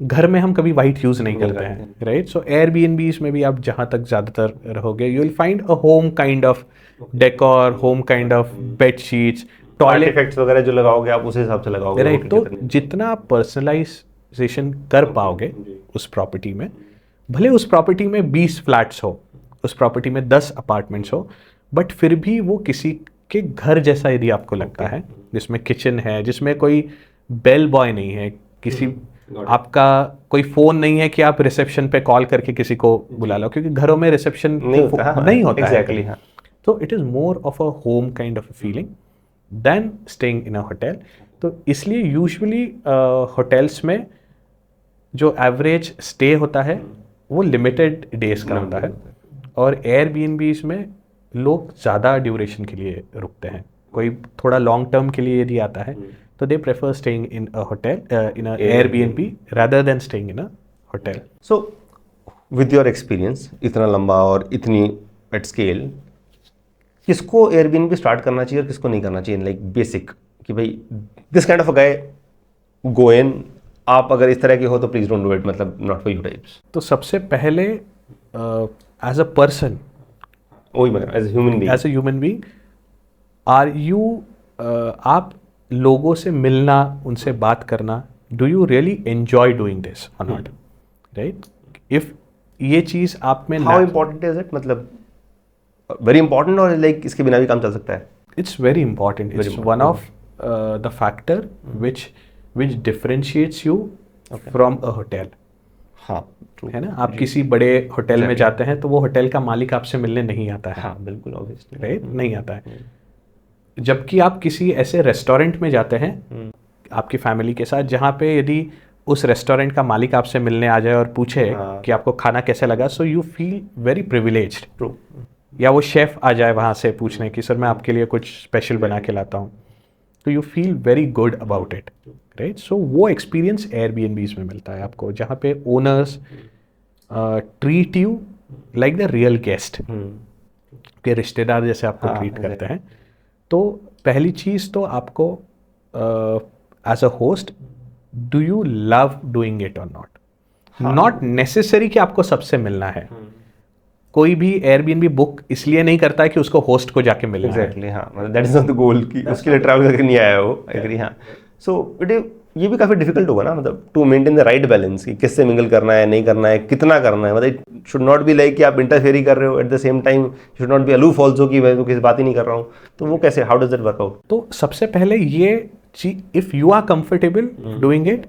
घर में हम कभी वाइट यूज़ नहीं करते हैं, राइट। सो एयरबीएनबीज में भी आप जहाँ तक ज़्यादातर रहोगे you will find a home kind of decor, home kind of bed sheets, toilet effects वगैरह जो लगाओगे आप उस हिसाब से लगाओगे, राइट। तो जितना आप पर्सनलाइजेशन कर पाओगे उस प्रॉपर्टी में, भले उस प्रॉपर्टी में 20 फ्लैट्स हो, उस प्रॉपर्टी में 10 अपार्टमेंट्स हो, बट फिर भी वो किसी के घर जैसा यदि आपको लगता है, जिसमें किचन है, जिसमें कोई बेल बॉय नहीं है, किसी आपका कोई फ़ोन नहीं है कि आप रिसेप्शन पे कॉल करके किसी को बुला लो, क्योंकि घरों में रिसेप्शन नहीं होता exactly, है। तो it is more of a home kind of feeling then staying in a hotel. तो इसलिए यूजुअली होटल्स में जो एवरेज स्टे होता है वो लिमिटेड डेज का होता है, और एयरबीएनबीज में लोग ज़्यादा ड्यूरेशन के लिए रुकते हैं। कोई थोड़ा लॉन्ग टर्म के लिए यदि आता है तो they prefer staying in a hotel, in a Airbnb rather than staying in a hotel. So with your experience इतना लंबा और इतनी एट स्केल, किसको एयरबीएनबी स्टार्ट करना चाहिए और किसको नहीं करना चाहिए? लाइक बेसिक कि भाई this kind of a guy go in, आप अगर इस तरह के हो तो प्लीज डोंट डू इट, मतलब नॉट फॉर यू टाइप्स। तो सबसे पहले एज अ पर्सन, वही मतलब as a human being are you, आप लोगों से मिलना, उनसे बात करना, do you really enjoy doing this और नॉट, राइट। इफ ये चीज़ आप में, हाउ इम्पोर्टेंट इज इट, मतलब वेरी इंपॉर्टेंट, और लाइक इसके बिना भी काम चल सकता है? It's very important, it's one of the factor which differentiates you from a hotel. हाँ, है ना, आप किसी बड़े होटल में जाते हैं तो वो होटल का मालिक आपसे मिलने नहीं आता है। हाँ बिल्कुल, ऑब्वियसली, राइट, नहीं आता है। जबकि आप किसी ऐसे रेस्टोरेंट में जाते हैं आपकी फैमिली के साथ, जहाँ पे यदि उस रेस्टोरेंट का मालिक आपसे मिलने आ जाए और पूछे कि आपको खाना कैसे लगा, so you feel very privileged. True. या वो शेफ़ आ जाए वहाँ से पूछने कि सर मैं आपके लिए कुछ स्पेशल बना के लाता हूँ, तो you feel very good about it, right. So वो एक्सपीरियंस एयरबीएनबीज में मिलता है आपको, जहाँ पे owners treat you like the real guest, के रिश्तेदार जैसे आपको ट्रीट करते हैं। तो पहली चीज़ तो आपको as a host, do you love doing it और नॉट, नॉट नेसेसरी कि आपको सबसे मिलना है। कोई भी एयरबीएनबी बुक इसलिए नहीं करता है कि उसको होस्ट को जाके मिलना है। एग्जैक्टली, हाँ, मतलब that is not the goal कि उसके लिए ट्रैवल करके नहीं आया वो। एग्री, हाँ। सो ये भी काफ़ी डिफिकल्ट होगा ना, मतलब to maintain the right balance कि किससे मिंगल करना है, नहीं करना है, कितना करना है। मतलब it should not be like कि आप इंटरफेयर ही कर रहे हो, at the same time should not be aloof also कि मैं तो किसी बात ही नहीं कर रहा हूँ। तो वो कैसे, how does that work out? तो सबसे पहले ये चीज, if you are comfortable doing it,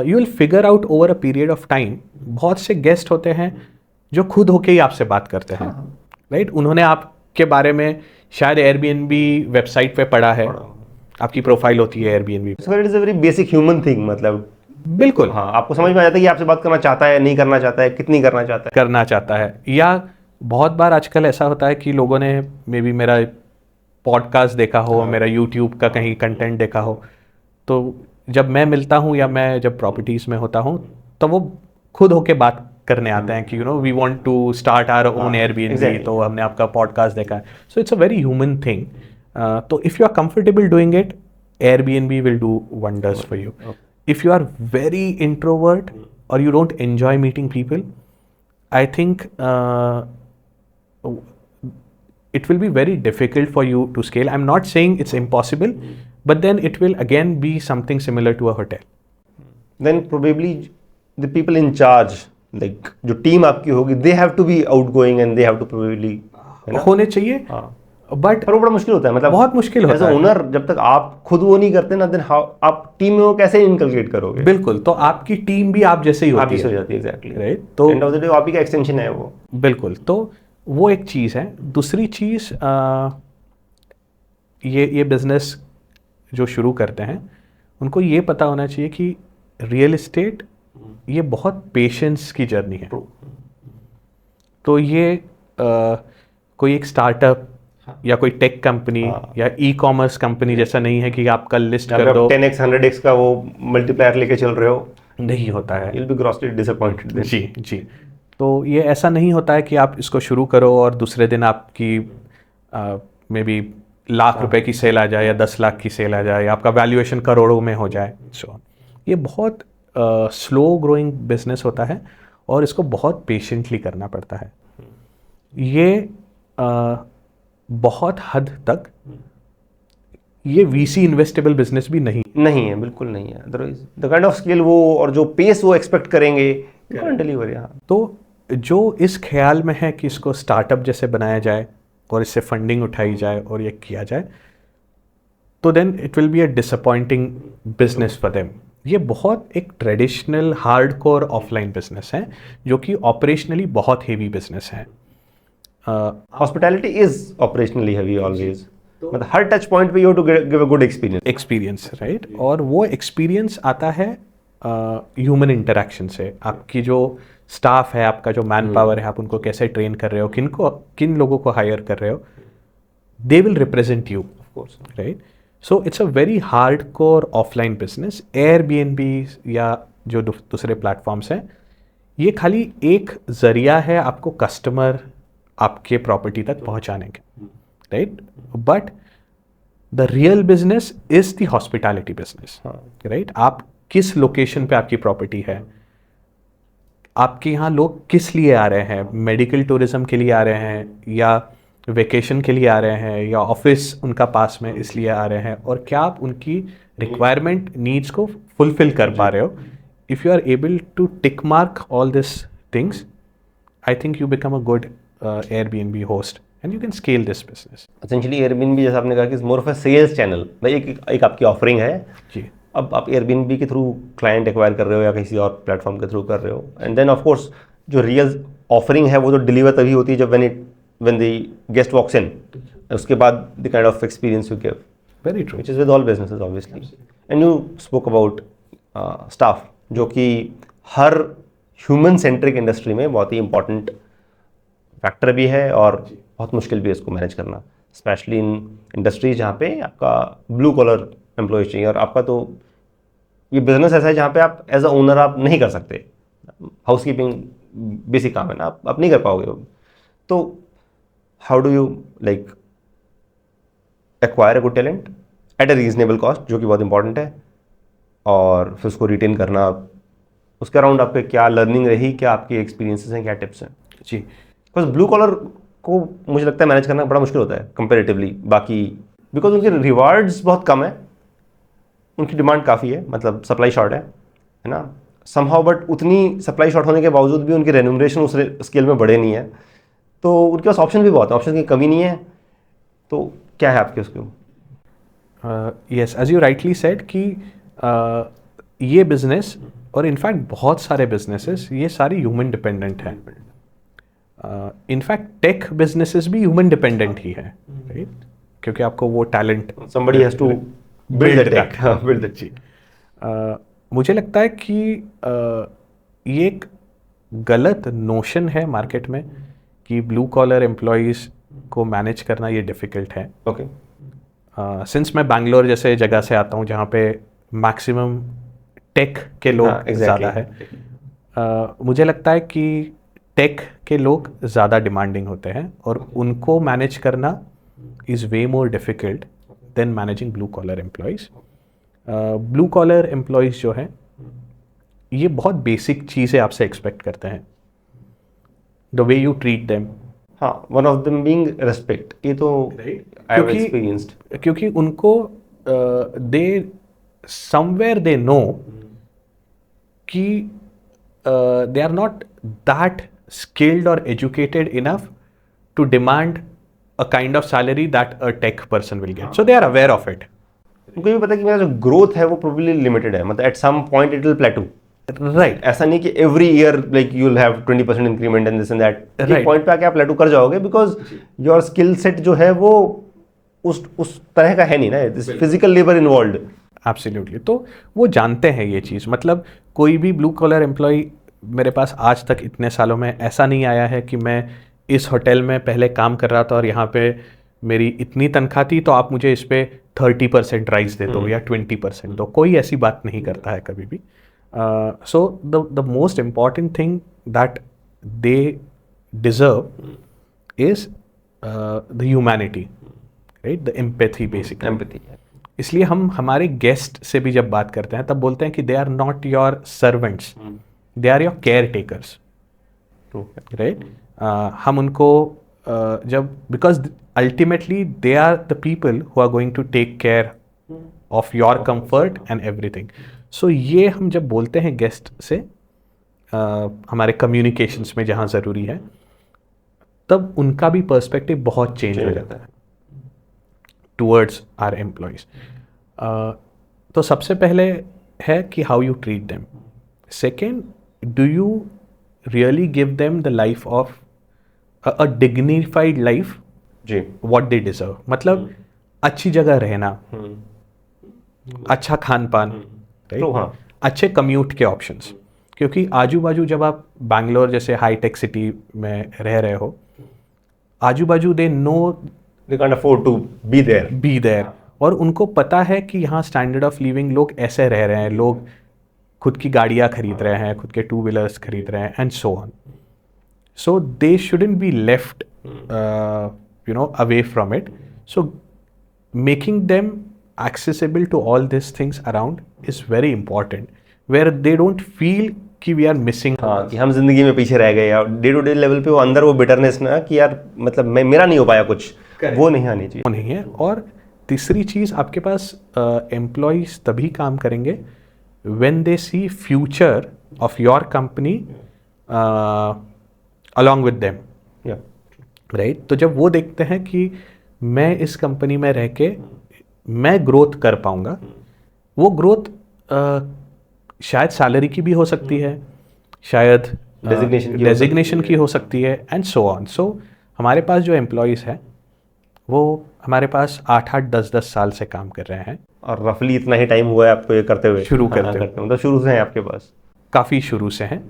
you will figure out over a period of time. बहुत से गेस्ट होते हैं जो खुद होके ही आपसे बात करते हैं, राइट। उन्होंने आपके बारे में शायद एयरबीएनबी वेबसाइट पे पढ़ा है, आपकी प्रोफाइल होती है Airbnb. So it is a very basic human thing, मतलब बिल्कुल, हाँ, आपको समझ में आ जाता है कि आपसे बात करना चाहता है, नहीं करना चाहता है, कितनी करना चाहता है। या बहुत बार आजकल ऐसा होता है कि लोगों ने मे बी मेरा पॉडकास्ट देखा हो, मेरा यूट्यूब का कहीं कंटेंट देखा हो, तो जब मैं मिलता हूँ या मैं जब प्रॉपर्टीज़ में होता हूँ तो वो खुद होके बात करने आते हैं कि you know we want to start our own Airbnb, तो हमने आपका पॉडकास्ट देखा है। So it's a very human thing. तो if you are comfortable doing it, Airbnb will do wonders for you. If you are very introvert or you don't enjoy meeting people, I think it will be very difficult for you to scale. I'm not saying it's impossible, but then it will again be something similar to a hotel. Then probably the people in charge, like जो team आपकी होगी, they have to be outgoing and they have to probably होने चाहिए, but पर वो बड़ा मुश्किल होता है, मतलब बहुत मुश्किल होता है। ओनर जब तक आप खुद वो नहीं करते ना, देन हाउ आप टीम में वो कैसे इनकलकेट करोगे? बिल्कुल, तो आपकी टीम भी आप जैसे ही होती है, एग्जैक्टली, राइट। तो एंड ऑफ द डे आप ही का एक्सटेंशन है वो। बिल्कुल। तो वो एक चीज़ है। दूसरी चीज़ ये बिज़नेस जो शुरू करते हैं उनको ये पता होना चाहिए कि रियल एस्टेट ये बहुत पेशेंस की जर्नी है। तो ये कोई एक स्टार्टअप या कोई टेक कंपनी या ई कॉमर्स कंपनी जैसा नहीं है कि आप कल लिस्ट कर दो 10x 100x का वो मल्टीप्लायर लेके चल रहे हो, नहीं होता है। you'll be grossly disappointed then. जी जी। तो ये ऐसा नहीं होता है कि आप इसको शुरू करो और दूसरे दिन आपकी मे बी लाख रुपए की सेल आ जाए या 10 लाख की सेल आ जाए या आपका वैल्यूएशन करोड़ों में हो जाए। सो ये बहुत स्लो ग्रोइंग बिजनेस होता है और इसको बहुत पेशेंटली करना पड़ता है। ये बहुत हद तक ये वीसी इन्वेस्टेबल बिजनेस भी नहीं है, बिल्कुल नहीं है। Otherwise the kind of scale वो और जो पेस वो एक्सपेक्ट करेंगे डिलीवर। तो जो इस ख्याल में है कि इसको स्टार्टअप जैसे बनाया जाए और इससे फंडिंग उठाई जाए और ये किया जाए, तो then it will be a disappointing business for them. ये बहुत एक ट्रेडिशनल हार्डकोर ऑफलाइन बिजनेस है जो कि ऑपरेशनली बहुत हेवी बिजनेस है। Hospitality is operationally heavy always, मतलब हर टच पॉइंट पे you have to give a good experience, right. और वो एक्सपीरियंस आता है ह्यूमन इंटरेक्शन से। आपकी जो स्टाफ है, आपका जो मैन पावर है, आप उनको कैसे ट्रेन कर रहे हो, किन लोगों को हायर कर रहे हो, they will represent you, right. So it's a very hard core offline business. Airbnb या जो दूसरे प्लेटफॉर्म्स हैं, ये खाली एक जरिया है आपको कस्टमर आपके प्रॉपर्टी तक पहुंचाने के, right. But the real business is the hospitality business, right. आप किस लोकेशन पे आपकी प्रॉपर्टी है, आपके यहाँ लोग किस लिए आ रहे हैं, मेडिकल टूरिज्म के लिए आ रहे हैं या वेकेशन के लिए आ रहे हैं या ऑफिस उनका पास में इसलिए आ रहे हैं, और क्या आप उनकी रिक्वायरमेंट नीड्स को फुलफिल कर पा रहे हो। If you are able to tick mark all this things, I think you become a good Airbnb host and you can scale this business. Essentially Airbnb जैसा आपने कहा कि more of a sales channel, भाई एक आपकी offering है जी। अब आप Airbnb के थ्रू क्लाइंट एक्वायर कर रहे हो या किसी और प्लेटफॉर्म के थ्रू कर रहे हो, एंड देन ऑफ कोर्स जो रियल ऑफरिंग है वो तो डिलीवर तभी होती है जब when the guest walks in, उसके बाद the kind of experience you give. Very true. Which is with all businesses obviously. And you spoke about staff, जो कि हर ह्यूमन सेंट्रिक इंडस्ट्री में बहुत ही इंपॉर्टेंट फैक्टर भी है और बहुत मुश्किल भी है इसको मैनेज करना, स्पेशली इन इंडस्ट्री जहाँ पे आपका ब्लू कॉलर एम्प्लॉयज चाहिए। और आपका तो ये बिजनेस ऐसा है जहाँ पे आप एज अ ओनर आप नहीं कर सकते, हाउस कीपिंग बेसिक काम है ना, आप नहीं कर पाओगे। तो how do you like acquire a good talent at a reasonable cost, जो कि बहुत इंपॉर्टेंट है, और फिर उसको रिटेन करना, उसके अराउंड आपके क्या लर्निंग रही, क्या आपके एक्सपीरियंसेस हैं, क्या टिप्स हैं? जी। बिकॉज ब्लू कॉलर को मुझे लगता है मैनेज करना बड़ा मुश्किल होता है कंपेरेटिवली बाकी, बिकॉज उनके रिवार्ड्स बहुत कम है, उनकी डिमांड काफ़ी है, मतलब सप्लाई शॉर्ट है ना समहाउ, बट उतनी सप्लाई शॉर्ट होने के बावजूद भी उनकी रेन्यूमरेशन उस स्केल में बढ़े नहीं है, तो उनके पास ऑप्शन भी बहुत है, ऑप्शन की कमी नहीं है। तो क्या है आपके उसके? Yes, as you rightly said कि ये बिजनेस और इनफैक्ट बहुत सारे बिजनेसेस ये सारे ह्यूमन डिपेंडेंट हैं। इनफैक्ट टेक बिजनेसेस भी ह्यूमन डिपेंडेंट ही है, राइट, क्योंकि आपको वो talent somebody has to build the tech, build the जी। मुझे लगता है कि ये एक गलत नोशन है मार्केट में कि ब्लू कॉलर एम्प्लॉयज़ को मैनेज करना ये डिफ़िकल्ट है। ओके। सिंस मैं बैंगलोर जैसे जगह से आता हूँ जहाँ पे मैक्सिमम टेक के लोग ज़्यादा है, मुझे लगता है कि टेक के लोग ज़्यादा डिमांडिंग होते हैं और उनको मैनेज करना is way more difficult than managing blue collar employees. Blue collar employees जो हैं ये बहुत बेसिक चीज़ें आपसे एक्सपेक्ट करते हैं, the way you treat them. हाँ, one of them being respect, ये तो आई हैव एक्सपीरियंस्ड, क्योंकि उनको दे समवेयर दे नो कि they are not that skilled or educated enough to demand a kind of salary that a tech person will get. So they are aware of it. उनको भी पता है कि मेरा जो ग्रोथ है वो प्रोबेबली लिमिटेड है, मतलब at some point it will plateau. Right ऐसा नहीं कि every year like you will have 20% increment and this and that. एक पॉइंट पे आके आप प्लेटू कर जाओगे बिकॉज योर स्किल सेट जो है वो उस तरह का है नहीं ना, this physical labour involve. Absolutely. तो वो जानते हैं ये चीज़, मतलब कोई भी ब्लू कॉलर एम्प्लॉय मेरे पास आज तक इतने सालों में ऐसा नहीं आया है कि मैं इस होटल में पहले काम कर रहा था और यहाँ पे मेरी इतनी तनख्वाह थी तो आप मुझे इस पे 30% राइज दे दो या 20% दो, कोई ऐसी बात नहीं करता है कभी भी। So the most important thing that they deserve is the humanity, right, the empathy basically. Empathy. इसलिए हम हमारे गेस्ट से भी जब बात करते हैं तब बोलते हैं कि they are not your servants, they are your caretakers, right. हम उनको जब because ultimately they are the people who are going to take care of your comfort and everything. So ये हम जब बोलते हैं गेस्ट से हमारे कम्युनिकेशंस में जहाँ ज़रूरी है, तब उनका भी पर्सपेक्टिव बहुत चेंज हो जाता है टूवर्ड्स आर एम्प्लॉयज़। तो सबसे पहले है कि how you treat them. Second, do you really give them the life of a dignified life जी, व्हाट दे डिजर्व। मतलब अच्छी जगह रहना, अच्छा खान पान, राइट, तो हाँ, अच्छे कम्यूट के ऑप्शंस। क्योंकि आजू बाजू जब आप बैंगलोर जैसे हाईटेक सिटी में रह रहे हो, आजू बाजू they know they can't afford to be there। और उनको पता है कि यहाँ स्टैंडर्ड ऑफ लिविंग लोग ऐसे रह रहे हैं, लोग खुद की गाड़ियाँ खरीद रहे हैं, खुद के 2 व्हीलर्स खरीद रहे हैं and so on. So they shouldn't be left away from it. So making them accessible to all these things around is very important, where they don't feel कि we are missing। हाँ, कि हम जिंदगी में पीछे रह गए, या डे टू डे लेवल पे वो अंदर वो बिटरनेस ना कि यार मतलब मेरा नहीं हो पाया कुछ, वो नहीं आनी चाहिए। वो नहीं है। और तीसरी चीज़, आपके पास एम्प्लॉयज़ तभी काम करेंगे when they see future of your company along with them, right. तो जब वो देखते हैं कि मैं इस कंपनी में रह के मैं ग्रोथ कर पाऊंगा, वो ग्रोथ शायद सैलरी की भी हो सकती है, शायद डेजिग्नेशन की हो सकती है एंड सो ऑन। सो हमारे पास जो एम्प्लॉयज़ हैं वो हमारे पास 8-8, 10-10 साल से काम कर रहे हैं। और रफली इतना ही टाइम हुआ है आपको ये करते हुए? शुरू करते हुए मतलब शुरू से हैं आपके पास? काफ़ी शुरू से हैं।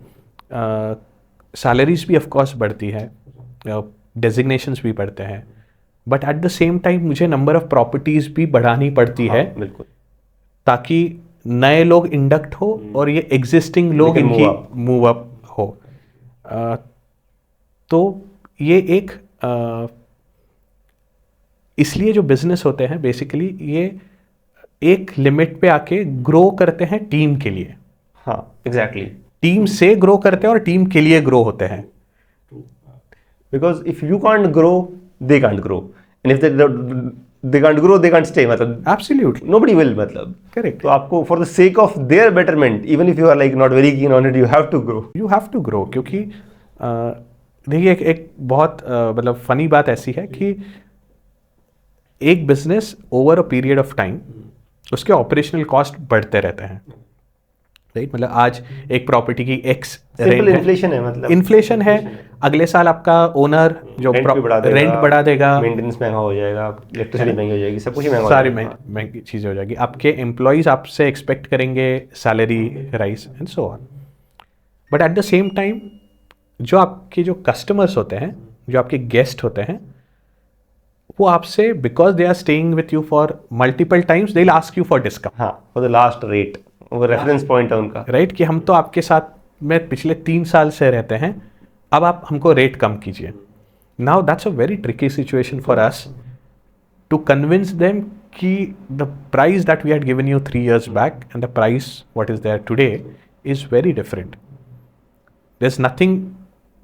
सैलरीज भी ऑफ कोर्स बढ़ती है, डेजिग्नेशंस भी बढ़ते हैं, but at the same time मुझे नंबर ऑफ प्रॉपर्टीज भी बढ़ानी पड़ती है, बिल्कुल, ताकि नए लोग इंडक्ट हो और ये एग्जिस्टिंग लोग इनकी मूव अप हो। तो ये एक इसलिए जो बिजनेस होते हैं बेसिकली ये एक लिमिट पे आके ग्रो करते हैं टीम के लिए। हाँ, एग्जैक्टली। टीम से ग्रो करते हैं और टीम के लिए ग्रो होते हैं। Because if you can't grow, they can't grow, and if they can't grow, they can't stay। मतलब Absolutely, nobody will, मतलब correct। तो आपको for the sake of their betterment, even if you are like not very keen on it, you have to grow। You have to grow, क्योंकि देखिए एक बहुत मतलब funny बात ऐसी है कि एक business over a period of time उसके ऑपरेशनल कॉस्ट बढ़ते रहते हैं, राइट। मतलब आज एक प्रॉपर्टी की एक्स इन्फ्लेशन है, मतलब इन्फ्लेशन है, अगले साल आपका ओनर जो रेंट बढ़ा देगा, मेंटेनेंस महंगा हो जाएगा, इलेक्ट्रिसिटी महंगी हो जाएगी, सब कुछ महंगा, सारी महंगी चीज़ें हो जाएगी। आपके एम्प्लॉयज आपसे एक्सपेक्ट करेंगे salary rise and so on. But at the same time जो आपके जो कस्टमर्स होते हैं, जो आपके गेस्ट होते हैं, वो आपसे because they are staying with you for multiple times, they will ask you for discount. हाँ, फॉर द लास्ट रेट, वो रेफरेंस पॉइंट है उनका, राइट, कि हम तो आपके साथ में पिछले 3 साल से रहते हैं, अब आप हमको रेट कम कीजिए। Now that's a very tricky situation for us to convince them कि the price that we had given you 3 years back and the price what is there today is very different. There is nothing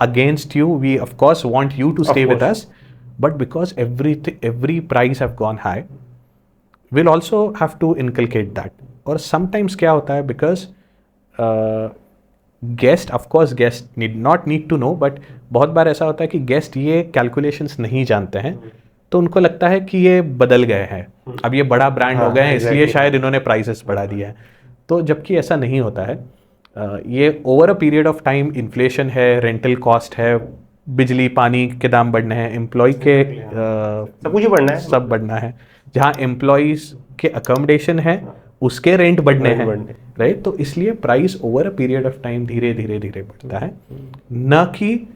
against you, we of course want you to stay with us, but because every price have gone high, we'll also have to inculcate that। और sometimes क्या होता है, because guest of course guest not need to know, but बहुत बार ऐसा होता है कि गेस्ट ये कैलकुलेशंस नहीं जानते हैं, तो उनको लगता है कि ये बदल गए हैं, अब ये बड़ा ब्रांड हो गए हैं, इसलिए शायद इन्होंने प्राइसेस बढ़ा दिया है। तो जबकि ऐसा नहीं होता है। ये over a period of time inflation है, रेंटल कॉस्ट है, बिजली पानी के दाम बढ़ने हैं, एम्प्लॉय के सब कुछ ही बढ़ना है, सब बढ़ना है। जहाँ एम्प्लॉयज़ के अकोमोडेशन है उसके रेंट बढ़ने हैं, राइट। तो इसलिए price over a period of time धीरे धीरे धीरे बढ़ता है, न कि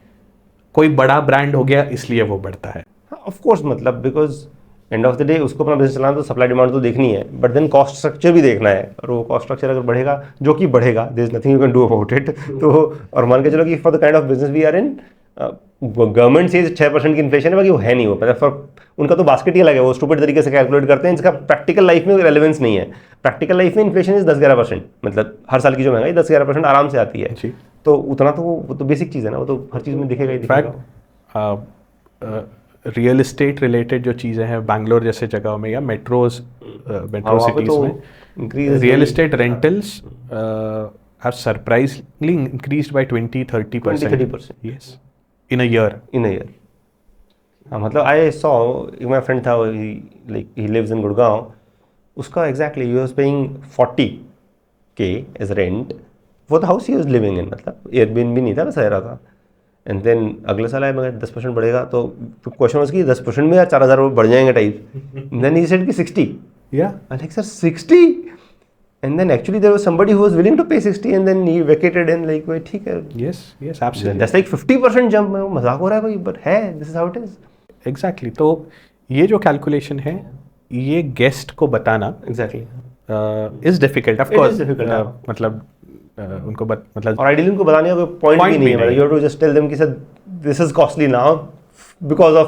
कोई बड़ा ब्रांड हो गया इसलिए वो बढ़ता है। ऑफ कोर्स, मतलब because end of the day उसको अपना बिजनेस चलाना तो सप्लाई डिमांड तो देखनी है, बट देन कॉस्ट स्ट्रक्चर भी देखना है, और वो कॉस्ट स्ट्रक्चर अगर बढ़ेगा, जो कि बढ़ेगा, there is nothing you can do about it. तो और मान के चलो कि for the kind of business we are in, government से 6% की इन्फ्लेशन है, बाकी वो है नहीं, वो मतलब फॉर उनका तो बास्केट ही अलग है, वो स्टूपिड तरीके से कैलकुलेट करते हैं, जिसका प्रैक्टिकल लाइफ में रेलेवेंस नहीं है। प्रैक्टिकल लाइफ में इन्फ्लेशन इज 10-11%, मतलब हर साल की जो महंगाई 10-11% आराम से आती है। तो उतना तो वो तो बेसिक चीज़ है ना, वो तो हर चीज़ में दिखेगा ही दिखेगा। रियल इस्टेट रिलेटेड जो चीज़ें हैं बैंगलोर जैसे जगहों में या मेट्रो सिटीज़ में, real estate rentals have surprisingly increased by 20-30%. Yes, in a year. हाँ, मतलब आई सॉ, मेरा फ्रेंड था, ही लिव्स इन गुड़गांव, उसका exactly he was paying 40K as rent for the house he was living in, मतलब Airbnb नहीं था, बस रह रहा था। एंड देन अगले साल आया, मगर 10% बढ़ेगा, तो क्वेश्चन वाज कि 10% में यार 4,000 रुपये बढ़ जाएंगे टाइप। देन ही सेड कि 60। Yeah. I like sir 60? And then actually there was somebody who was willing to pay 60 and then he vacated and like, wait, ठीक है. Yes, absolutely. That's like 50% jump. मजाक हो रहा है कोई, but है, this is how it is. Exactly. तो ये जो कैलकुलेशन है, ये गेस्ट को बताना exactly is difficult. Of course. मतलब उनको मतलब और आइडियली उनको बताने का कोई पॉइंट भी नहीं है. You have to just tell them कि sir this is costly now because of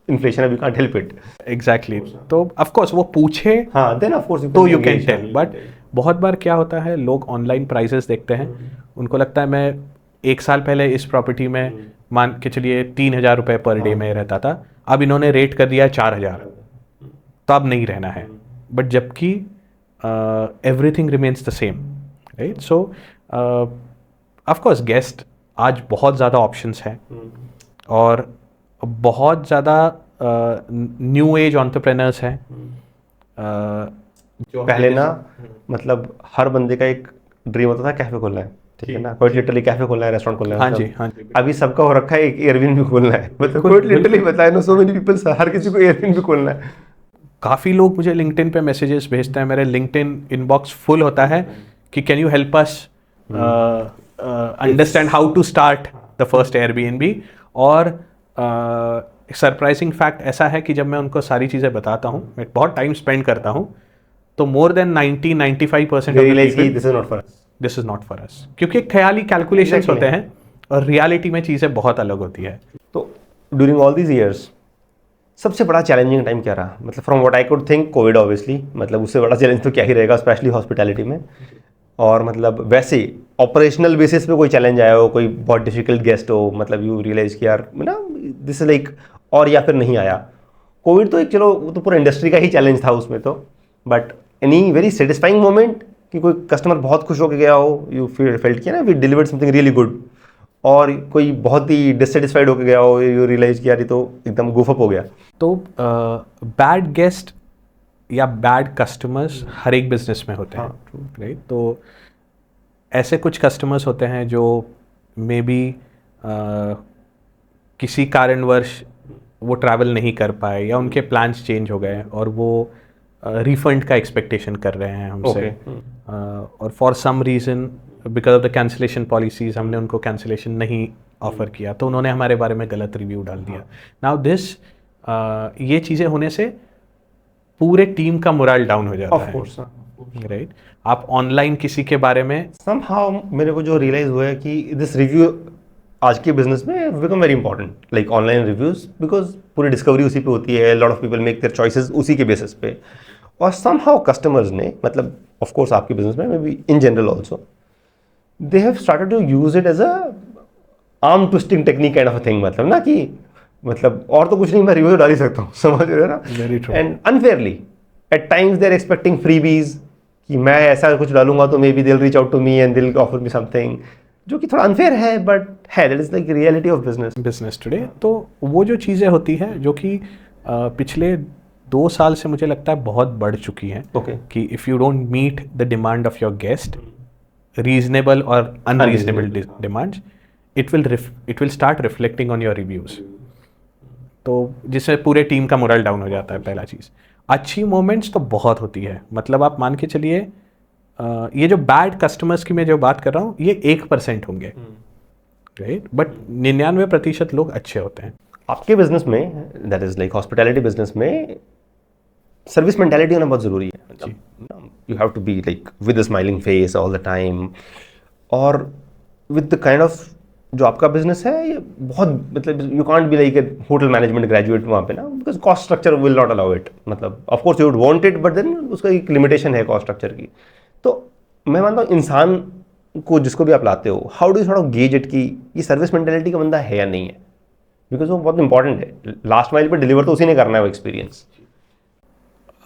inflation, you can't help it. Exactly. तो of course वो पूछे, हाँ, then of course तो you can tell. But बहुत बार क्या होता है, लोग ऑनलाइन प्राइसेस देखते हैं, उनको लगता है मैं 1 साल पहले इस प्रॉपर्टी में मान के चलिए 3,000 रुपये पर डे में रहता था, अब इन्होंने रेट कर दिया है 4,000, तो अब नहीं रहना है। बट जबकि everything remains the same, right. So of course guest आज बहुत ज़्यादा ऑप्शंस हैं, और बहुत ज़्यादा न्यू एज एंटरप्रेन्योर्स हैं। पहले ना, मतलब हर बंदे का एक ड्रीम होता था कैफे खोलना है, ठीक है ना, कोई लिटरली कैफे खोलना है, रेस्टोरेंट खोलना है। हाँ जी, हाँ जी। अभी सबका हो रखा है एक एयरबीएनबी खोलना है, मतलब कोई लिटरली बताया ना, सो मेनी पीपल, हर किसी को एयरबीएनबी खोलना है। काफ़ी लोग मुझे लिंक्डइन पे मैसेजेस भेजते हैं, मेरे लिंक्डइन इनबॉक्स फुल होता है कि can you help us understand how to start the first Airbnb. और सरप्राइजिंग फैक्ट ऐसा है कि जब मैं उनको सारी चीज़ें बताता हूँ, मैं बहुत टाइम स्पेंड करता हूँ, तो more than 90-95% this is not for us, क्योंकि ख्याली कैलकुलेशंस होते हैं और रियलिटी में चीज़ें बहुत अलग होती है। तो ड्यूरिंग ऑल दीज ईयर्स सबसे बड़ा चैलेंजिंग टाइम क्या रहा? मतलब from what I could think, Covid obviously, मतलब उससे बड़ा चैलेंज तो क्या ही रहेगा, स्पेशली हॉस्पिटैलिटी में। और मतलब वैसे ऑपरेशनल बेसिस पे कोई चैलेंज आया हो, कोई बहुत डिफिकल्ट गेस्ट हो, मतलब यू रियलाइज कि यार ना दिस इज लाइक, और या फिर नहीं आया। कोविड तो एक, चलो वो तो पूरा इंडस्ट्री का ही चैलेंज था उसमें तो, but any very satisfying moment कि कोई कस्टमर बहुत खुश होकर गया हो, यू फेल्ट किया ना we delivered something really good, और कोई बहुत ही डिससेटिस्फाइड होकर गया हो, यू रियलाइज कि यार ये तो एकदम गुफ अप हो गया। तो बैड गेस्ट या बैड कस्टमर्स हर एक बिजनेस में होते हैं, राइट। तो ऐसे कुछ कस्टमर्स होते हैं जो मे बी किसी कारणवश वो ट्रैवल नहीं कर पाए, या उनके प्लान्स चेंज हो गए और वो रिफंड का एक्सपेक्टेशन कर रहे हैं हमसे, और for some reason because of the cancellation policies हमने उनको कैंसिलेशन नहीं ऑफ़र किया, तो उन्होंने हमारे बारे में गलत रिव्यू डाल दिया। नाउ दिस ये चीज़ें होने से पूरे टीम का मोरल डाउन हो जाता है, राइट। आप ऑनलाइन किसी के बारे में somehow मेरे को जो रियलाइज हुआ है कि दिस रिव्यू आज के बिजनेस में become very important, like online reviews, because पूरी डिस्कवरी उसी पे होती है, lot of people make their choices उसी के बेसिस पे। और समहाउ कस्टमर्स ने, मतलब ऑफ कोर्स आपके बिजनेस में, maybe in general also, they have started to use it as a arm twisting technique kind of a thing, मतलब ना कि मतलब और तो कुछ नहीं, मैं रिव्यू डाल ही सकता हूँ, समझ रहे हो ना। And unfairly at times they are expecting freebies, कि मैं ऐसा कुछ डालूंगा तो maybe they will reach out to me and they will offer me something, जो कि थोड़ा अनफेयर है, बट है, that is like reality of business today. तो वो जो चीज़ें होती हैं जो कि पिछले 2 साल से मुझे लगता है बहुत बढ़ चुकी हैं, कि if you don't meet the demand of your guest, reasonable और unreasonable demands, it will start reflecting on your reviews, तो जिससे पूरे टीम का मोरल डाउन हो जाता है। पहला चीज़। अच्छी मोमेंट्स तो बहुत होती है, मतलब आप मान के चलिए ये जो बैड कस्टमर्स की मैं जो बात कर रहा हूँ ये 1% होंगे, राइट, बट 99% लोग अच्छे होते हैं। आपके बिजनेस में, that is like hospitality business में, सर्विस मेंटालिटी होना बहुत जरूरी है। You have to be like with a smiling face all the time, और विद द काइंड ऑफ जो आपका बिजनेस है ये बहुत, मतलब you can't be like a hotel management graduate वहाँ पे ना, because cost structure will not allow it. मतलब of course you would want it, but then उसका एक लिमिटेशन है कॉस्ट स्ट्रक्चर की। तो मैं मानता हूँ इंसान को जिसको भी आप लाते हो, how do you sort of gauge it कि ये सर्विस मेंटालिटी का बंदा है या नहीं है, बिकॉज वो बहुत इंपॉर्टेंट है। लास्ट माइल पे डिलीवर तो उसी ने करना है वो एक्सपीरियंस।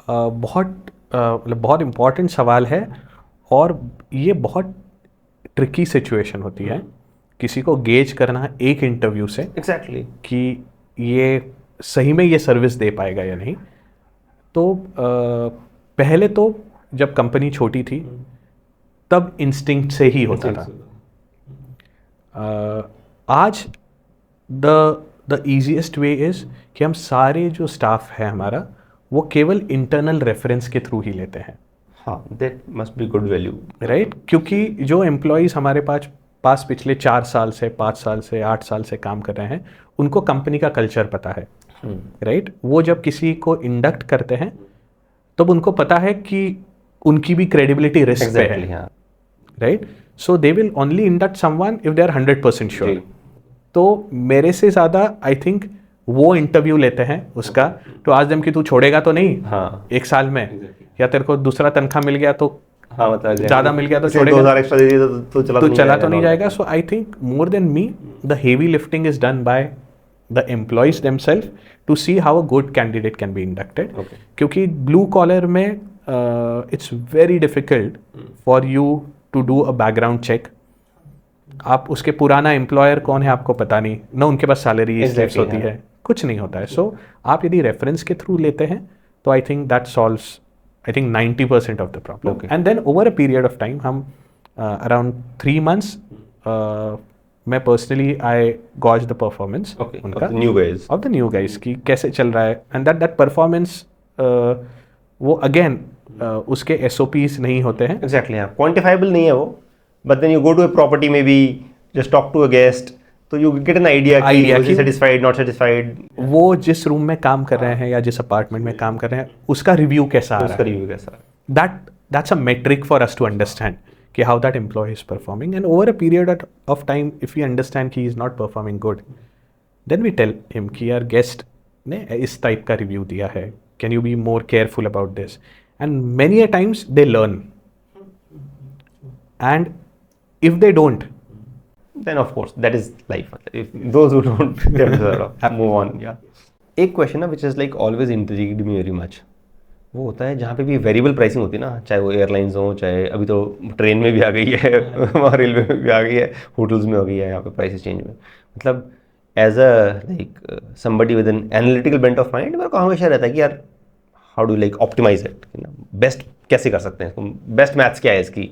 बहुत इम्पॉर्टेंट सवाल है, और ये बहुत ट्रिकी सिचुएशन होती है किसी को गेज करना एक इंटरव्यू से एग्जैक्टली कि ये सही में ये सर्विस दे पाएगा या नहीं। तो पहले तो जब कंपनी छोटी थी तब इंस्टिंक्ट से ही होता था। आज द ईजीएस्ट वे इज़ कि हम सारे जो स्टाफ है हमारा वो केवल इंटरनल रेफरेंस के थ्रू ही लेते हैं। हाँ, that must be good value, right, क्योंकि जो एम्प्लॉयज़ हमारे पास पिछले 4 साल से 5 साल से 8 साल से काम कर रहे हैं उनको कंपनी का कल्चर पता है, राइट। वो जब किसी को इंडक्ट करते हैं तब उनको पता है कि उनकी भी क्रेडिबिलिटी रिस्क पे है, राइट। So they will only induct someone if they are 100% sure. तो मेरे से ज़्यादा आई थिंक वो इंटरव्यू लेते हैं उसका, तो आज दिन कि तू छोड़ेगा तो नहीं, हाँ, 1 साल में, या तेरे को दूसरा तनख्वाह मिल गया तो, हाँ, मतलब ज़्यादा मिल गया तो छोड़ेगा, 2000 एक्स्ट्रा दे दिया तो चला तो नहीं जाएगा। So I think more than me the heavy lifting is done by the employees themself to see how a good candidate can be inducted. क्योंकि ब्लू कॉलर में it's very difficult for you to do a background check. आप उसके पुराना employer कौन है आपको पता नहीं ना, उनके पास सैलरी स्लिप्स होती है, कुछ नहीं होता है। सो आप यदि रेफरेंस के थ्रू लेते हैं तो I think that solves I think 90% of the problem. Okay. And then over a period of time, हम around 3 months, मैं personally I gauge the performance उनका, of the new guys कि कैसे चल रहा है, and that performance वो again उसके SOPs नहीं होते हैं, exactly, हाँ, quantifiable नहीं है वो, but then you go to a property maybe just talk to a guest, तो you get an idea कि satisfied not satisfied, वो जिस रूम में काम कर रहे हैं या जिस अपार्टमेंट में काम कर रहे हैं उसका रिव्यू कैसा आ रहा है, that's a metric for us to understand कि how that employee is performing, and over a period of time if we understand कि he is not performing good, then we tell him कि यार guest ने इस type का review दिया है, can you be more careful about this, and many a times they learn, and if they don't, then of course that is life. If those who don't, they have to move on. Yeah. एक question ना which is like always intrigued me very much, वो होता है जहाँ पे भी variable pricing होती है ना, चाहे वो एयरलाइंस हो, चाहे अभी तो ट्रेन में भी आ गई है वहाँ रेलवे में भी आ गई है, होटल्स में हो गई है, यहाँ पे प्राइसेस चेंज में। मतलब as a like somebody with an analytical bent of mind, मेरे को हमेशा रहता है कि यार how do like optimize it, best कैसे कर सकते हैं, बेस्ट मैथ्स क्या है इसकी।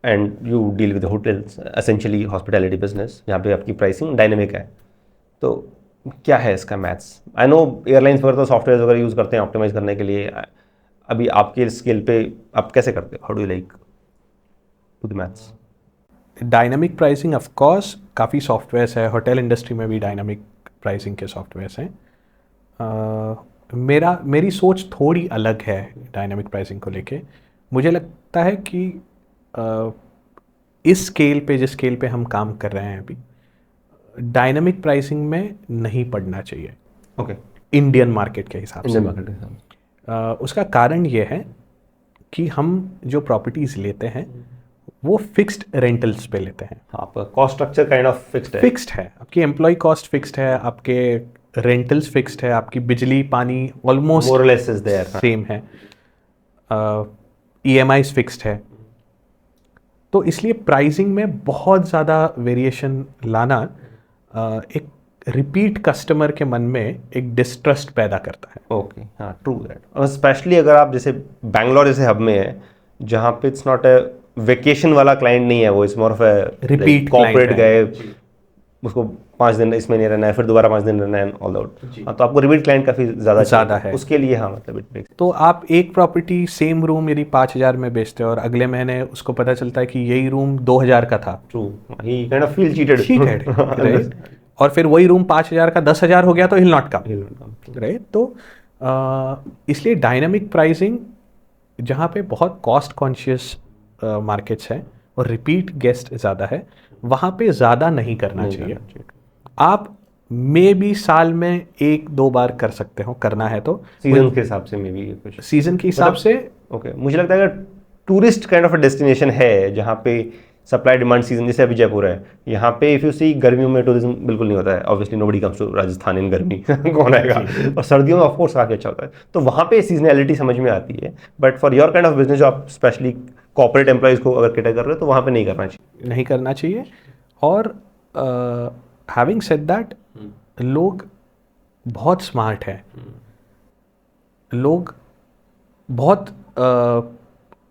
And you deal with hotels, essentially hospitality business, जहाँ पे आपकी प्राइसिंग डायनेमिक है, तो क्या है इसका मैथ्स? आई नो एयरलाइंस वगैरह तो सॉफ्टवेयर वगैरह यूज़ करते हैं ऑप्टिमाइज करने के लिए, अभी आपके स्केल पे आप कैसे करते हो? How do like do the maths? Dynamic pricing of course काफ़ी सॉफ्टवेयर्स है, होटल इंडस्ट्री में भी डायनामिक प्राइसिंग के सॉफ्टवेयर्स हैं। मेरी सोच थोड़ी अलग है डायनामिक प्राइसिंग को लेके। मुझे लगता है कि इस स्केल पे, जिस स्केल पे हम काम कर रहे हैं अभी, डायनामिक प्राइसिंग में नहीं पड़ना चाहिए। ओके, इंडियन मार्केट के हिसाब से। उसका कारण ये है कि हम जो प्रॉपर्टीज़ लेते हैं वो फिक्स्ड रेंटल्स पे लेते हैं। आपका cost structure kind of fixed है, आपकी एम्प्लॉय कॉस्ट फिक्स्ड है, आपके रेंटल्स फिक्स्ड है, आपकी बिजली पानी ऑलमोस्ट मोर और लेस इज देयर सेम है, EMIs फिक्स्ड है। तो इसलिए प्राइसिंग में बहुत ज़्यादा वेरिएशन लाना एक रिपीट कस्टमर के मन में एक डिस्ट्रस्ट पैदा करता है। ओके, हाँ, ट्रू दैट। और स्पेशली अगर आप जैसे बैंगलोर जैसे हब में है, जहाँ पे इट्स नॉट अ वेकेशन वाला क्लाइंट नहीं है वो, it's more of a Repeat corporate client है। गए, उसको 5 दिन इसमें नहीं रहना है, फिर दोबारा 5 दिन रहना है, ऑल आउट। हाँ, तो आपको रिपीट क्लाइंट काफ़ी ज़्यादा है। उसके लिए। हाँ, मतलब इट मेक्स। तो आप एक प्रॉपर्टी सेम रूम यदि 5,000 में बेचते हो और अगले महीने उसको पता चलता है कि यही रूम 2,000 का था, true, he kind of feel cheated. Cheated, right? और फिर वही रूम 5,000 का 10,000 हो गया तो हिल नॉट कम, राइट? तो इसलिए डायनामिक प्राइसिंग जहाँ पे बहुत कॉस्ट कॉन्शियस मार्केट्स हैं और रिपीट गेस्ट ज़्यादा है, वहाँ पे ज़्यादा नहीं करना चाहिए। आप मे बी साल में 1-2 बार कर सकते हो, करना है तो सीजन के हिसाब से, मे बी कुछ सीजन के हिसाब से। ओके, मुझे लगता है अगर tourist kind of a destination है जहाँ पे सप्लाई डिमांड सीजन, जैसे अभी जयपुर है, यहाँ पे इफ यू सी गर्मियों में टूरिज्म बिल्कुल नहीं होता है, obviously nobody comes to Rajasthan in गर्मी कौन आएगा, और सर्दियों में ऑफकोर्स काफ़ी अच्छा होता है, तो वहाँ पे सीजनैलिटी समझ में आती है। But for your kind of business, जो आप स्पेशली कॉर्पोरेट एम्प्लॉइज को अगर कैटर कर रहे हो, तो वहाँ पे नहीं करना चाहिए। नहीं करना चाहिए। और हैविंग सेड दैट, लोग बहुत स्मार्ट हैं, लोग बहुत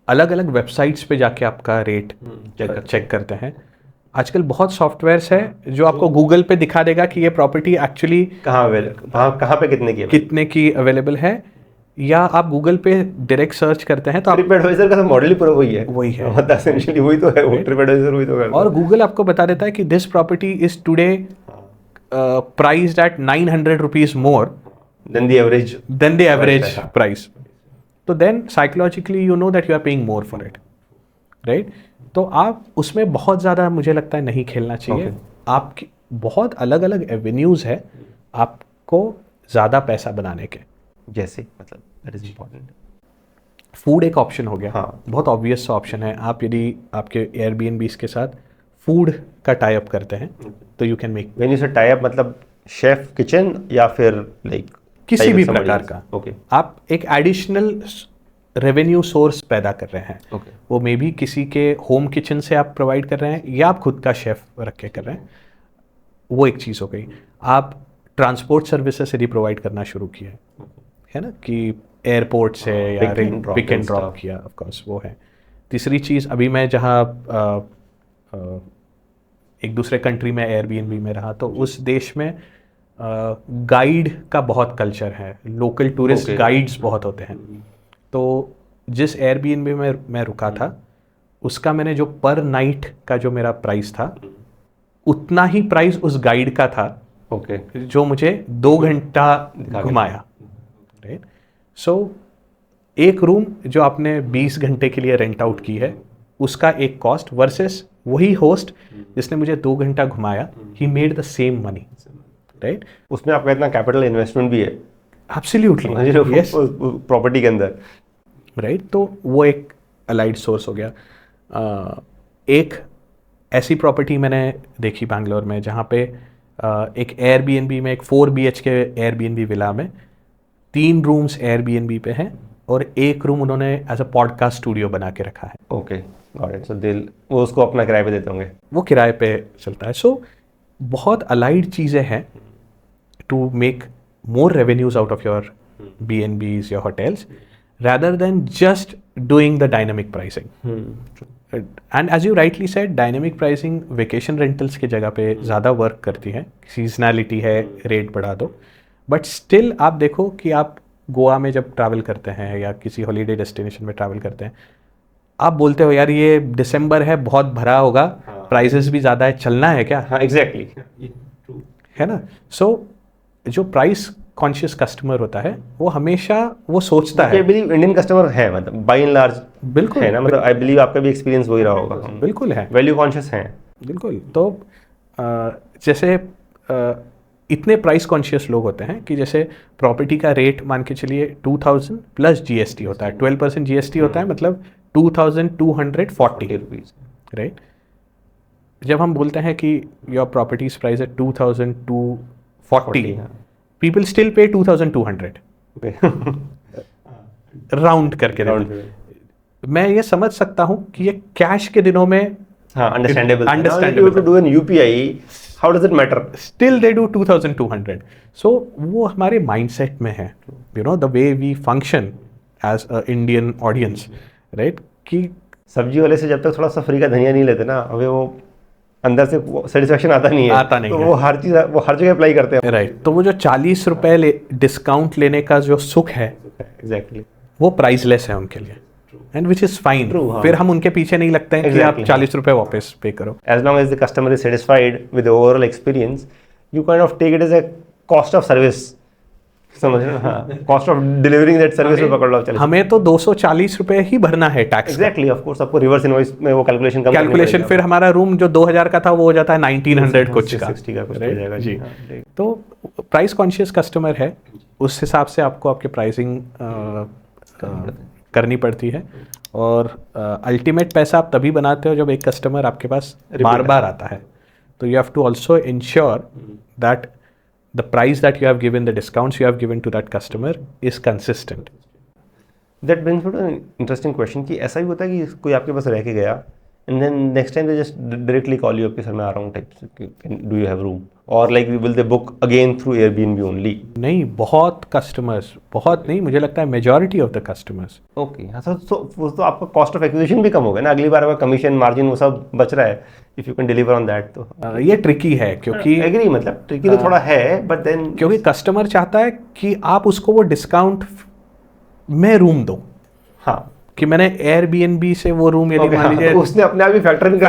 अलग अलग वेबसाइट्स पे जाके आपका रेट चेक करते हैं। आजकल बहुत सॉफ्टवेयर्स है जो आपको गूगल पे दिखा देगा कि ये प्रॉपर्टी एक्चुअली कहाँ पे कितने की अवेलेबल है, या आप गूगल पे डायरेक्ट सर्च करते हैं तो ट्रिप एडवाइजर का मॉडल ही पूरा वही है, मतलब एसेंशियली वही तो है, वो ट्रिप एडवाइजर वही तो है। और गूगल आपको बता देता है कि this property is today priced at 900 rupees more than the average price. तो then psychologically you know that you are paying more for it, right? तो आप उसमें बहुत ज़्यादा, मुझे लगता है, नहीं खेलना चाहिए। आपकी बहुत अलग अलग एवेन्यूज़ है आपको ज़्यादा पैसा बनाने के। जैसे मतलब दैट इज इम्पोर्टेंट। फूड एक ऑप्शन हो गया। हाँ, बहुत ऑब्वियस सा ऑप्शन है। आप यदि आपके एयरबीएनबीज के साथ फूड का टाई अप करते हैं तो you can make. When you से टाई अप, मतलब शेफ किचन या फिर लाइक किसी भी प्रकार का। ओके, आप एक एडिशनल रेवेन्यू सोर्स पैदा कर रहे हैं। ओके, वो मे बी किसी के होम किचन से आप प्रोवाइड कर रहे हैं या आप खुद का शेफ रख के कर रहे हैं, वो एक चीज़ हो गई। आप ट्रांसपोर्ट सर्विसेज यदि प्रोवाइड करना शुरू किए, है ना, कि एयरपोर्ट से या पिक एंड ड्रॉप किया, ऑफ कोर्स वो है। तीसरी चीज़, अभी मैं जहाँ एक दूसरे कंट्री में एयरबीएनबी में रहा, तो उस देश में गाइड का बहुत कल्चर है, लोकल टूरिस्ट गाइड्स बहुत होते हैं। तो जिस एयरबीएनबी में मैं रुका था, उसका मैंने जो पर नाइट का जो मेरा प्राइस था, उतना ही प्राइस उस गाइड का था, ओके, जो मुझे 2 घंटा घुमाया, राइट? सो एक रूम जो आपने 20 घंटे के लिए रेंट आउट की है, उसका एक कॉस्ट वर्सेस वही होस्ट जिसने मुझे 2 घंटा घुमाया, he made the same money, right? उसमें आपका इतना कैपिटल इन्वेस्टमेंट भी है, एब्सोल्युटली, यस, प्रॉपर्टी के अंदर, राइट? तो वो एक अलाइड सोर्स हो गया। एक ऐसी प्रॉपर्टी मैंने देखी बैंगलोर में, जहाँ पे एक एयरबीएनबी में, एक 4 BHK एयरबीएनबी विला में 3 रूम्स एयरबीएनबी पे हैं और एक रूम उन्होंने एज अ पॉडकास्ट स्टूडियो बना के रखा है। Okay, got it. सो वो उसको अपना किराए पे देते होंगे, वो किराए पे चलता है। सो बहुत अलाइड चीज़ें हैं to make more revenues out of your B&Bs, your hotels, rather than just doing the dynamic pricing. And as you rightly said, dynamic pricing vacation rentals की जगह पे ज़्यादा वर्क करती है। सीजनैलिटी है, रेट बढ़ा दो, बट स्टिल आप देखो कि आप गोवा में जब ट्रैवल करते हैं या किसी हॉलीडे डेस्टिनेशन में ट्रैवल करते हैं, आप बोलते हो यार ये दिसंबर है, बहुत भरा होगा, प्राइजेस भी ज़्यादा है, चलना है क्या? हाँ, एग्जैक्टली, है ना? सो जो प्राइस कॉन्शियस कस्टमर होता है, वो हमेशा वो सोचता है। आई बिलीव इंडियन कस्टमर है, मतलब बाय एंड लार्ज, बिल्कुल है ना, मतलब आई बिलीव आपका भी एक्सपीरियंस वही रहा होगा। बिल्कुल है, वैल्यू कॉन्शियस हैं, बिल्कुल। तो जैसे इतने प्राइस कॉन्शियस लोग होते हैं कि जैसे प्रॉपर्टी का रेट मान के चलिए 2000 प्लस GST होता है, 12% GST होता है, मतलब 2240 रुपीज, राइट? जब हम बोलते हैं कि योर प्रॉपर्टीज प्राइस है 2240, people still pay 2200, राउंड करके। मैं ये समझ सकता हूँ कि ये कैश के दिनों में, हाँ, understandable, to do an UPI, how does it matter, still they do 2200। So वो हमारे माइंडसेट में है, you know, the way we function as a Indian audience, right? कि सब्जी वाले से जब तक थोड़ा सा फ्री का धनिया नहीं लेते ना, हमें वो अंदर से सेटिस्फेक्शन आता नहीं है। तो वो हर जगह अप्लाई करते हैं। राइट। तो वो जो 40 रुपए डिस्काउंट लेने का जो सुख है, एग्जैक्टली, वो प्राइसलेस है उनके लिए, एंड विच इज फाइन। फिर हम उनके पीछे नहीं लगते हैं कि आप 40 रुपए वापस पे करो। As long as the customer is satisfied with the overall experience, you kind of take it as a cost of service, समझ रहे हो? हाँ, cost of delivering that service में पकड़ लो। हमें तो 240 रुपए ही भरना है टैक्स। एग्जैक्टली, ऑफ कोर्स आपको रिवर्स इनवॉइस में वो कैलकुलेशन फिर हमारा रूम जो 2000 का था वो हो जाता है 1900 कुछ का। 60 का कुछ हो जाएगा जी। तो प्राइस कॉन्शियस कस्टमर है, उस हिसाब से आपको आपकी प्राइसिंग करनी पड़ती है। और अल्टीमेट पैसा आप तभी बनाते हो जब एक कस्टमर आपके पास बार बार आता है। तो you have to also ensure that the price that you have given, the discounts you have given to that customer is consistent. That brings me to an interesting question कि ऐसा भी होता है कि कोई आपके पास रह के गया and then next time they just directly call you up कि सर मैं आ रहा हूँ type, do you have room, or like will they book again through Airbnb only? नहीं, बहुत customers, बहुत नहीं, मुझे लगता है majority of the customers. Okay, हाँ, तो आपका cost of acquisition भी कम हो गया ना, अगली बार आपका commission margin वो सब बच रहा है if you can deliver on that। तो ये tricky है क्योंकि agree, मतलब tricky तो थोड़ा है, but then क्योंकि customer चाहता है कि आप उसको वो discount में रूम दो। हाँ, कि मैंने Airbnb से वो रूम यदि मान लीजिए, उसने अपने आप ही फैक्टर इन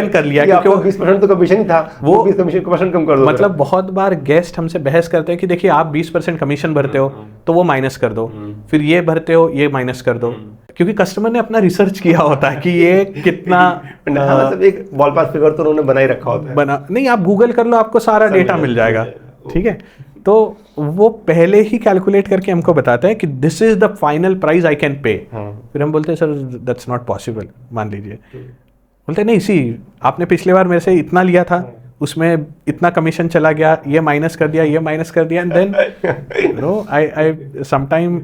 कर लिया क्योंकि वो 20% तो कमीशन ही था, वो 20% कम कर दो। मतलब बहुत बार गेस्ट हमसे बहस करते हैं कि देखिए आप 20% कमीशन भरते हो तो वो माइनस कर दो, फिर ये भरते हो ये माइनस कर दो, क्योंकि कस्टमर ने अपना रिसर्च किया होता है कि ये कितना मतलब एक बॉल पास फिगर तो उन्होंने बना ही रखा होता है। बना नहीं, आप गूगल कर लो, आपको सारा डेटा मिल जाएगा। ठीक है, तो वो पहले ही कैलकुलेट करके हमको बताते हैं कि this is the final price I can pay. फिर हम बोलते हैं सर दैट्स नॉट पॉसिबल, मान लीजिए। बोलते नहीं, सी आपने पिछले बार मेरे से इतना लिया था, उसमें इतना कमीशन चला गया, ये माइनस कर दिया, ये माइनस कर दिया, and then no I sometime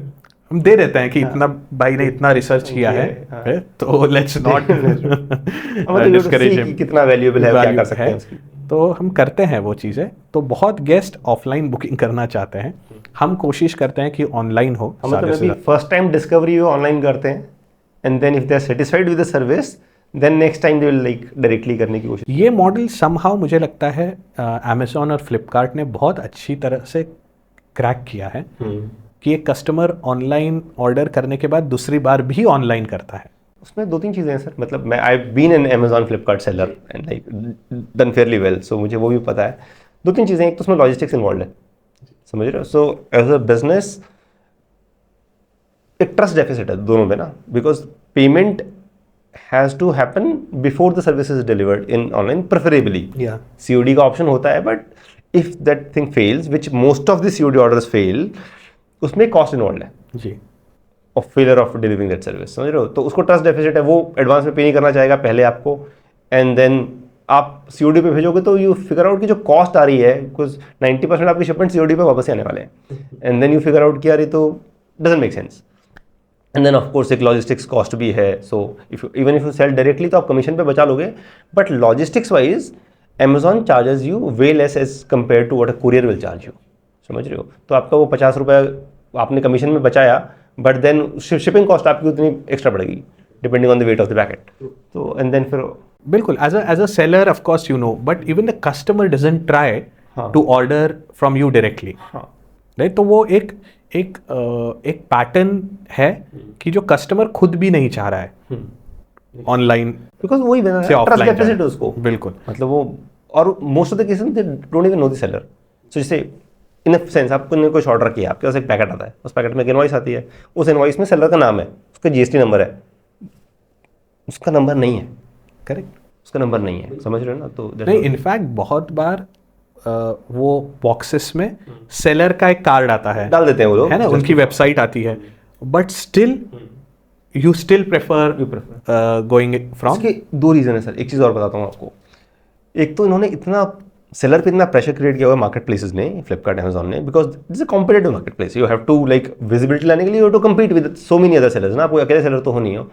हम दे देते हैं कि इतना भाई ने इतना रिसर्च किया है तो लेट्स नॉट डिस्करेज हिम, कितना वैल्यूएबल है, क्या कर सकते हैं उसकी। तो हम करते हैं वो चीज़ें। तो बहुत गेस्ट ऑफलाइन बुकिंग करना चाहते हैं, हम कोशिश करते हैं कि ऑनलाइन हो। मतलब फर्स्ट टाइम डिस्कवरी वो ऑनलाइन करते हैं, and then if they are satisfied with the service then next time they will like directly करने की कोशिश। ये मॉडल समहाउ मुझे लगता है अमेजोन और फ्लिपकार्ट ने बहुत अच्छी तरह से क्रैक किया है कि एक कस्टमर ऑनलाइन ऑर्डर करने के बाद दूसरी बार भी ऑनलाइन करता है। उसमें दो तीन चीज़ें हैं सर, मतलब मैं I been an Amazon Flipkart seller and like done fairly well, so मुझे वो भी पता है। दो तीन चीज़ें, एक तो उसमें लॉजिस्टिक्स इन्वॉल्व है, समझ रहे हो। सो एज अ बिजनेस एक ट्रस्ट डेफिसिट है दोनों में ना, because payment has to happen before the service is delivered in online preferably. COD का ऑप्शन होता है, but if that thing fails, which most of the COD orders fail, उसमें cost involve है जी, of failure of delivering that service, समझ रहे हो। तो उसको ट्रस्ट डेफिसिट है, वो एडवांस में पे नहीं करना चाहेगा पहले आपको, एंड देन आप COD पे भेजोगे तो यू फिगर आउट की जो कॉस्ट आ रही है, बिकॉज 90% आपकी शिपमेंट COD पे वापस आने वाले हैं, and then you figure out कि यार ये तो doesn't make sense. And then of course एक लॉजिस्टिक्स कॉस्ट भी है। So even if you sell directly तो आप कमीशन पे बचा लोगे, but logistics wise Amazon charges you way less as compare to what a courier will charge you, समझ रहे हो। तो आपका वो 50 रुपये आपने कमीशन में बचाया, बट देन शिपिंग कॉस्ट आपकी उतनी एक्स्ट्रा पड़ेगी depending on the weight of the packet. तो एंड देन फिर बिल्कुल as a seller of course you know, but even the customer doesn't try to order from you directly, right. तो वो एक pattern है कि जो कस्टमर खुद भी नहीं चाह रहा है ऑनलाइन, बिकॉज वही ट्रस्ट डेफिसिट है उसको, बिल्कुल। मतलब वो, और most of the cases they don't even know the seller. So जैसे इन अ सेंस आपने कुछ ऑर्डर किया, आपके पास एक पैकेट आता है, उस पैकेट में एक इनवॉइस आती है, उस इनवॉइस में सेलर का नाम है, उसका GST नंबर है, उसका नंबर नहीं है, करेक्ट, उसका नंबर नहीं है, समझ रहे हो ना। तो नहीं, इनफैक्ट बहुत बार वो बॉक्सेस में सेलर का एक कार्ड आता है, डाल देते हैं वो लोग, है ना, उनकी वेबसाइट आती है, but still you still prefer going from. इसके दो रीज़न है सर, एक चीज़ और बताता हूँ आपको। एक तो इन्होंने इतना सेलर पे इतना प्रेशर क्रिएट किया हुआ है मार्केट प्लेसेस ने, फ्लिपकार्ट अमेजॉन ने, because this a competitive market place, you have to like visibility लाने के लिए you have to compete with so many other sellers ना, आप कोई अकेले सेलर तो हो नहीं हो।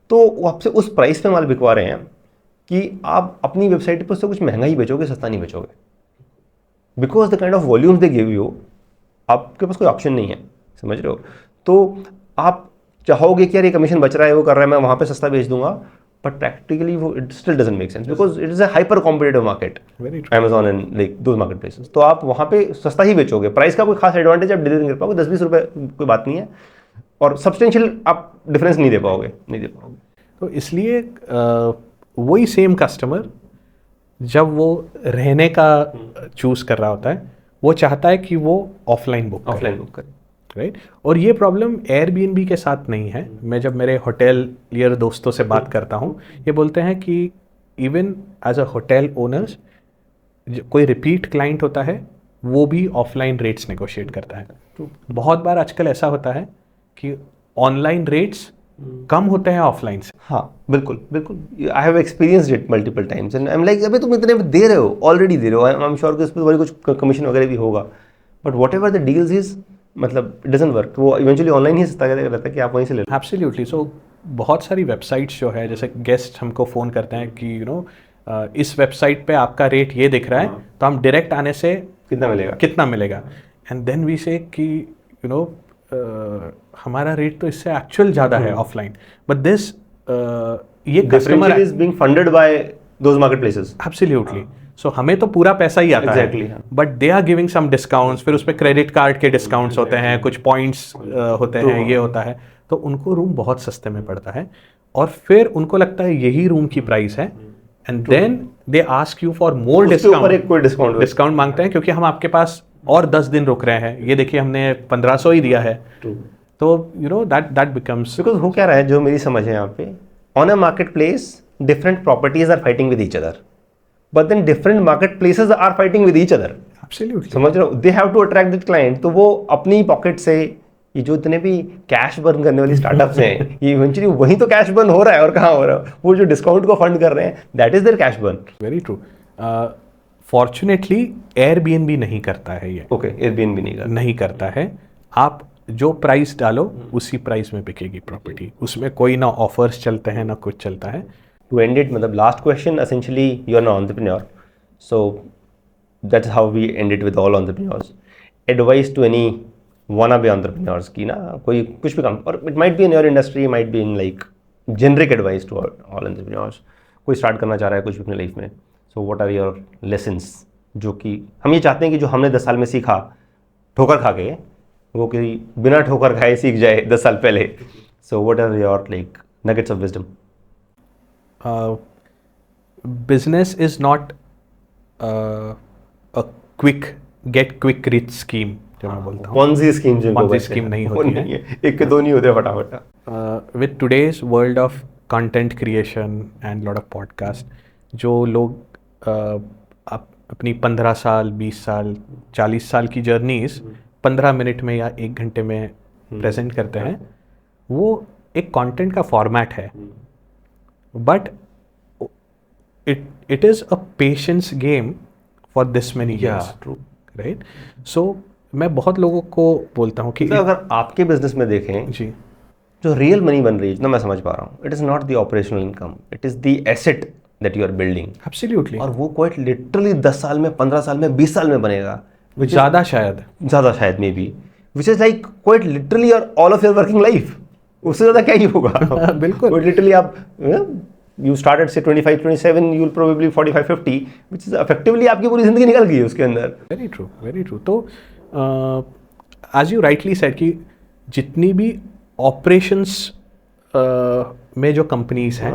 तो वो आपसे उस प्राइस पे माल बिकवा रहे हैं कि आप अपनी वेबसाइट पर उससे कुछ महंगा ही बेचोगे, सस्ता नहीं बेचोगे, because the kind of volumes they give you, आपके पास कोई ऑप्शन नहीं है, समझ रहे हो। तो आप चाहोगे कि यार ये कमीशन बच रहा है, वो कर रहा है, मैं वहाँ पे सस्ता बेच दूंगा, but practically it still doesn't make sense because it is a hyper competitive market. Very true. Amazon and like those marketplaces. तो आप वहाँ पे सस्ता ही बेचोगे, प्राइस का कोई खास एडवांटेज आप डिलीवर नहीं कर पाओगे, 10-20 रुपए कोई बात नहीं है, और सब्सटेंशियल आप डिफरेंस नहीं दे पाओगे. तो इसलिए वही सेम कस्टमर जब वो रहने का चूज कर रहा होता है, वो चाहता है कि वो ऑफलाइन बुक करे. राइट. और ये प्रॉब्लम एयरबीएनबी के साथ नहीं है. मैं जब मेरे होटेलियर दोस्तों से बात करता हूँ, ये बोलते हैं कि even as a hotel owners कोई रिपीट क्लाइंट होता है वो भी ऑफलाइन रेट्स नेगोशिएट करता है. तो बहुत बार आजकल ऐसा होता है कि ऑनलाइन रेट्स कम होते हैं ऑफलाइन से. हाँ बिल्कुल. I have experienced it multiple times and I am like अबे तुम इतने दे रहे हो, ऑलरेडी दे रहे हो, आई एम श्योर कि इस पर कुछ कमीशन वगैरह भी होगा, but what ever the deals is मतलब इट डजंट वर्क. वो इवेंचुअली ऑनलाइन ही सस्ता रहता है कि आप वहीं से ले लो. एब्सोल्युटली. सो बहुत सारी वेबसाइट्स जो है, जैसे गेस्ट हमको फ़ोन करते हैं कि यू नो इस वेबसाइट पे आपका रेट ये दिख रहा है, तो हम डायरेक्ट आने से कितना मिलेगा, एंड देन वी से कि यू नो हमारा रेट तो इससे एक्चुअल ज़्यादा है ऑफलाइन, बट दिस ये customer is being funded by those marketplaces. Absolutely. So हमें तो पूरा पैसा ही आता है, but they are giving some discounts. फिर उस पर क्रेडिट कार्ड के डिस्काउंट्स होते हैं, कुछ पॉइंट्स होते हैं, ये होता है, तो उनको रूम बहुत सस्ते में पड़ता है, और फिर उनको लगता है यही रूम की प्राइस है, and then they ask you for more discount मांगते हैं, क्योंकि हम आपके पास और 10 दिन रुक रहे हैं, ये देखिए हमने 1500 ही दिया है. तो you know that becomes, because हो क्या रहा है, जो मेरी समझ है यहाँ पे, on a market place different properties are fighting with each other, but then different marketplaces are fighting with each other. Absolutely. समझ रहे हो, they have to attract that client. तो वो अपनी पॉकेट से, ये जो इतने भी कैश बर्न करने वाली स्टार्टअप्स हैं, ये इवेंचुअली वहीं तो कैश बर्न हो रहा है, और कहाँ हो रहा है, वो जो डिस्काउंट को फंड कर रहे हैं, that is their cash burn. Very true. Fortunately Airbnb नहीं करता है ये. ओके, एयरबीएनबी नहीं करता है. आप जो प्राइस डालो उसी प्राइस में बिकेगी प्रॉपर्टी, उसमें कोई ना ऑफर्स चलते हैं ना कुछ चलता है. To end it, मतलब last question, essentially you're an entrepreneur, so that's how we end it with all entrepreneurs. Advice to any wannabe entrepreneurs की ना, कोई कुछ भी काम, और it might be in your industry, might be in like generic advice to all entrepreneurs. कोई start करना चाह रहा है कुछ भी अपनी लाइफ में, so what are your lessons, जो कि हम ये चाहते हैं कि जो हमने 10 साल में सीखा ठोकर खा के, वो कि बिना ठोकर खाए सीख जाए 10 साल पहले. So what are your like nuggets of wisdom? Business is not a get quick rich scheme, जो मैं बोलता हूँ. Ponzi scheme नहीं होती है. एक के दो नहीं होते फटाफट. With today's world of content creation and lot of podcast, जो लोग अपनी 15 साल 20 साल 40 साल की जर्नीज 15 मिनट में या 1 घंटे में प्रेजेंट करते हैं, वो एक कंटेंट का फॉर्मेट है, but it is a patience game for this many years. True. Right? So मैं बहुत लोगों को बोलता हूँ कि अगर आपके बिजनेस में देखें जी, जो रियल मनी बन रही है, जितना मैं समझ पा रहा हूँ, it is not the operational income, it is the asset that you are building. Absolutely. और वो क्वाइट लिटरली 10 साल में, 15 साल में, 20 साल में बनेगा, ज़्यादा शायद may be, which is like quite literally all of your working life. उससे ज़्यादा क्या ही होगा. बिल्कुल. लिटरली आप you started say 25 27, you will probably 45 50, which is effectively आपकी पूरी जिंदगी निकल गई है उसके अंदर. Very true. तो as you rightly said कि जितनी भी ऑपरेशंस में जो कंपनीज हैं,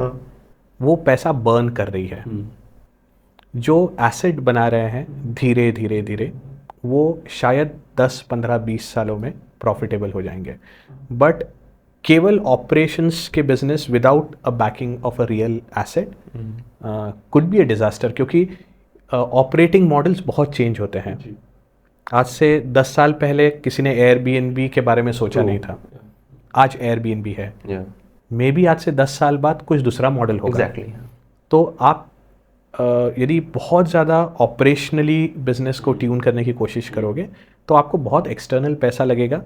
वो पैसा बर्न कर रही है. जो एसेट बना रहे हैं धीरे धीरे वो शायद 10 15 20 सालों में प्रॉफिटेबल हो जाएंगे, बट केवल ऑपरेशंस के business without a banking of a real asset could be a disaster, क्योंकि ऑपरेटिंग मॉडल्स बहुत चेंज होते हैं. आज से 10 साल पहले किसी ने एयरबीएनबी के बारे में सोचा नहीं था, आज एयरबीएनबी है. मे बी आज से 10 साल बाद कुछ दूसरा मॉडल होगा. तो आप यदि बहुत ज़्यादा ऑपरेशनली बिजनेस को ट्यून करने की कोशिश करोगे, तो आपको बहुत एक्सटर्नल पैसा लगेगा,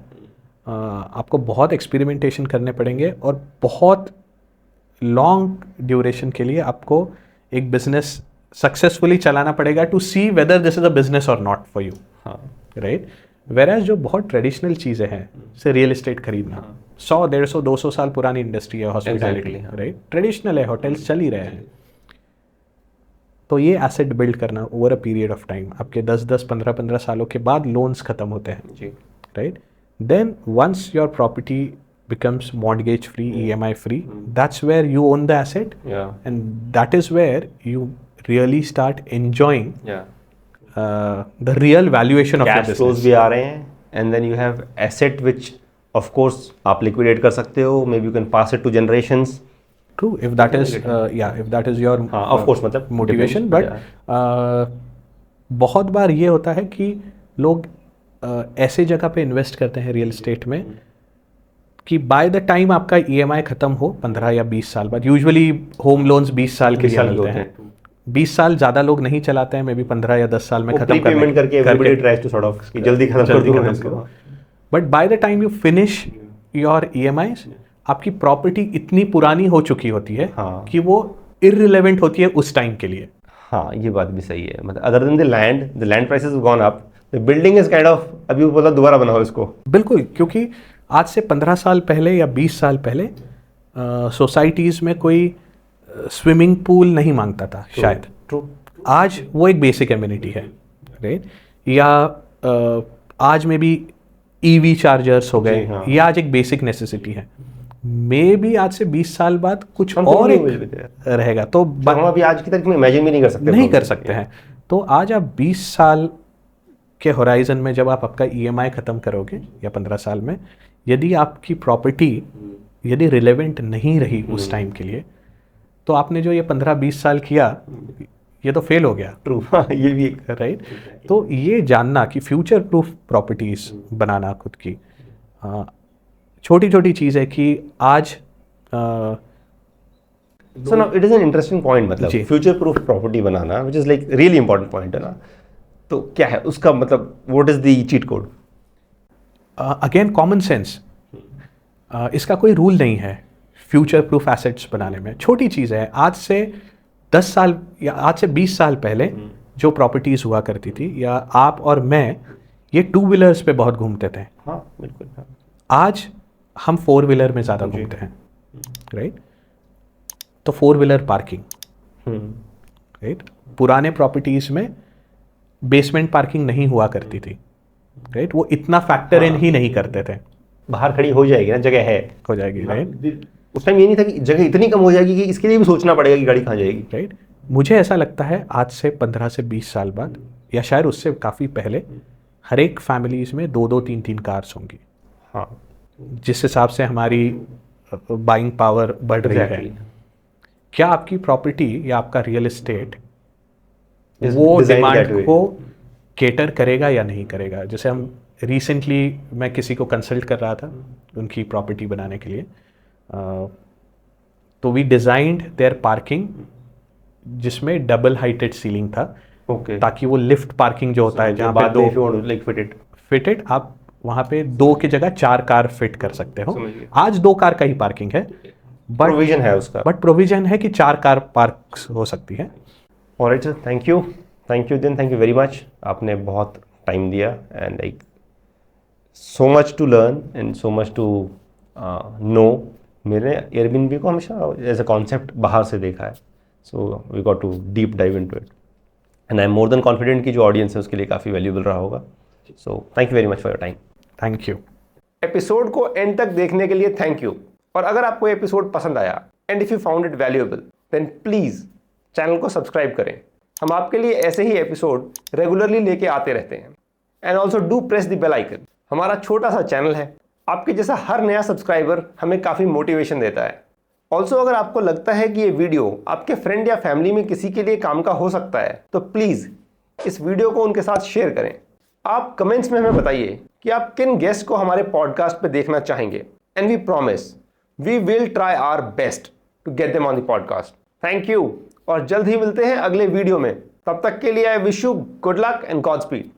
आपको बहुत एक्सपेरिमेंटेशन करने पड़ेंगे, और बहुत लॉन्ग ड्यूरेशन के लिए आपको एक बिजनेस सक्सेसफुली चलाना पड़ेगा to see whether this is a business और not for you. Right. Whereas जो बहुत ट्रेडिशनल चीज़ें हैं, जैसे रियल एस्टेट खरीदना, 100, 150, 200 साल पुरानी इंडस्ट्री है हॉस्पिटैलिटी, राइट? ट्रेडिशनल है, होटल्स चल ही रहे हैं। तो ये एसेट बिल्ड करना over a period of time, आपके 10-10, 15-15 सालों के बाद लोन्स खत्म होते हैं जी, right? Then once your property becomes mortgage free, EMI free, that's where you own the asset, and that is where you really start enjoying the real valuation of your cash flows business. भी आ रहे हैं, and then you have asset which of course आप liquidate कर सकते हो, maybe you can pass it to generations. True, if that is if that is your of course मतलब motivation, but बहुत बार ये होता है कि लोग ऐसे जगह पे इन्वेस्ट करते हैं रियल एस्टेट में कि बाय द टाइम आपका EMI खत्म हो 15 या 20 साल बाद, यूजुअली होम लोन्स 20 साल के लिए मिलते हैं। 20 साल ज़्यादा लोग नहीं चलाते हैं, मे बी 15 या 10 साल में खत्म पेमेंट करके everybody tries to sort of कि जल्दी खत्म करो। But by the time you finish your EMIs, आपकी प्रॉपर्टी इतनी पुरानी हो चुकी होती है कि वो इररिलेवेंट होती है उस टाइम के लिए। हाँ, ये बात भी सही है। मतलब other than the land prices have gone up, the building is kind of अभी वो बोला दोबारा बनाओ इसको। बिल्कुल, क्योंकि आज से 15 साल पहले या 20 साल पहले सोसाइटीज़ में कोई स्विमिंग पूल नहीं मांगता था शायद। आज वो एक बेसिक एमिनिटी है राइट? या आज में भी EV चार्जर्स हो गए, ये आज एक बेसिक नेसेसिटी है। मे भी आज से 20 साल बाद कुछ और एक रहेगा, तो हम अभी आज की तारीख में इमेजिन भी नहीं कर सकते हैं। तो आज आप 20 साल के होराइजन में जब आप आपका EMI ख़त्म करोगे या 15 साल में, यदि आपकी प्रॉपर्टी यदि रिलेवेंट नहीं रही उस टाइम के लिए, तो आपने जो ये 15-20 साल किया ये तो फेल हो गया। ट्रू, ये भी राइट? तो ये जानना कि फ्यूचर प्रूफ प्रॉपर्टीज बनाना खुद की छोटी छोटी चीज़ है कि आज so now it is an interesting point. मतलब फ्यूचर प्रूफ प्रॉपर्टी बनाना which is like really important point है ना। तो क्या है उसका मतलब, what is the cheat code? Again common sense. इसका कोई रूल नहीं है फ्यूचर प्रूफ एसेट्स बनाने में। छोटी चीज़ है, आज से 10 साल या आज से 20 साल पहले जो प्रॉपर्टीज़ हुआ करती थी, या आप और मैं ये 2 व्हीलर्स पे बहुत घूमते थे। हाँ बिल्कुल। हाँ। आज हम 4 व्हीलर में ज़्यादा घूमते हैं राइट? तो 4 व्हीलर पार्किंग राइट? पुराने प्रॉपर्टीज़ में बेसमेंट पार्किंग नहीं हुआ करती थी राइट? वो इतना फैक्टर इन ही नहीं करते थे। बाहर खड़ी हो जाएगी ना, जगह है, हो जाएगी राइट? उस टाइम ये नहीं था कि जगह इतनी कम हो जाएगी कि इसके लिए भी सोचना पड़ेगा कि गाड़ी कहाँ जाएगी राइट? मुझे ऐसा लगता है आज से 15 से 20 साल बाद, या शायद उससे काफ़ी पहले, हर एक फैमिलीज़ में 2-2, 3-3 कार्स होंगी। हाँ, जिस हिसाब से हमारी बाइंग पावर बढ़ रही है, क्या आपकी प्रॉपर्टी या आपका रियल एस्टेट वो डिमांड को केटर करेगा या नहीं करेगा? जैसे हम रिसेंटली, मैं किसी को कंसल्ट कर रहा था उनकी प्रॉपर्टी बनाने के लिए, तो वी डिज़ाइंड देयर पार्किंग जिसमें डबल हाइटेड सीलिंग था, ताकि वो लिफ्ट पार्किंग जो होता है जहाँ पे 2 फिटेड, आप वहाँ पे 2 की जगह 4 कार फिट कर सकते हो। आज 2 कार का ही पार्किंग है, बट प्रोविजन है उसका, बट प्रोविजन है कि 4 कार पार्क हो सकती है। ऑलराइट सर, थैंक यू दिन, थैंक यू वेरी मच। आपने बहुत टाइम दिया and like so much to learn and so much to know. मैंने एयरबीएनबी को हमेशा एज अ कॉन्सेप्ट बाहर से देखा है, so we got to deep dive into it and I am more than confident कि जो ऑडियंस है उसके लिए काफ़ी वैल्यूएबल रहा होगा। So thank you very much for your time. Thank you. Episode को एंड तक देखने के लिए थैंक यू। और अगर आपको एपिसोड पसंद आया and if you found it valuable, then please channel को सब्सक्राइब करें। हम आपके लिए ऐसे ही एपिसोड रेगुलरली लेके आते रहते हैं। And also do press the bell icon. हमारा छोटा सा चैनल है, आपके जैसा हर नया सब्सक्राइबर हमें काफ़ी मोटिवेशन देता है। ऑल्सो अगर आपको लगता है कि ये वीडियो आपके फ्रेंड या फैमिली में किसी के लिए काम का हो सकता है, तो प्लीज़ इस वीडियो को उनके साथ शेयर करें। आप कमेंट्स में हमें बताइए कि आप किन गेस्ट को हमारे पॉडकास्ट पे देखना चाहेंगे, and we promise we will try our best to get them on the podcast. Thank you, और जल्द ही मिलते हैं अगले वीडियो में। तब तक के लिए I wish you good luck and God speed.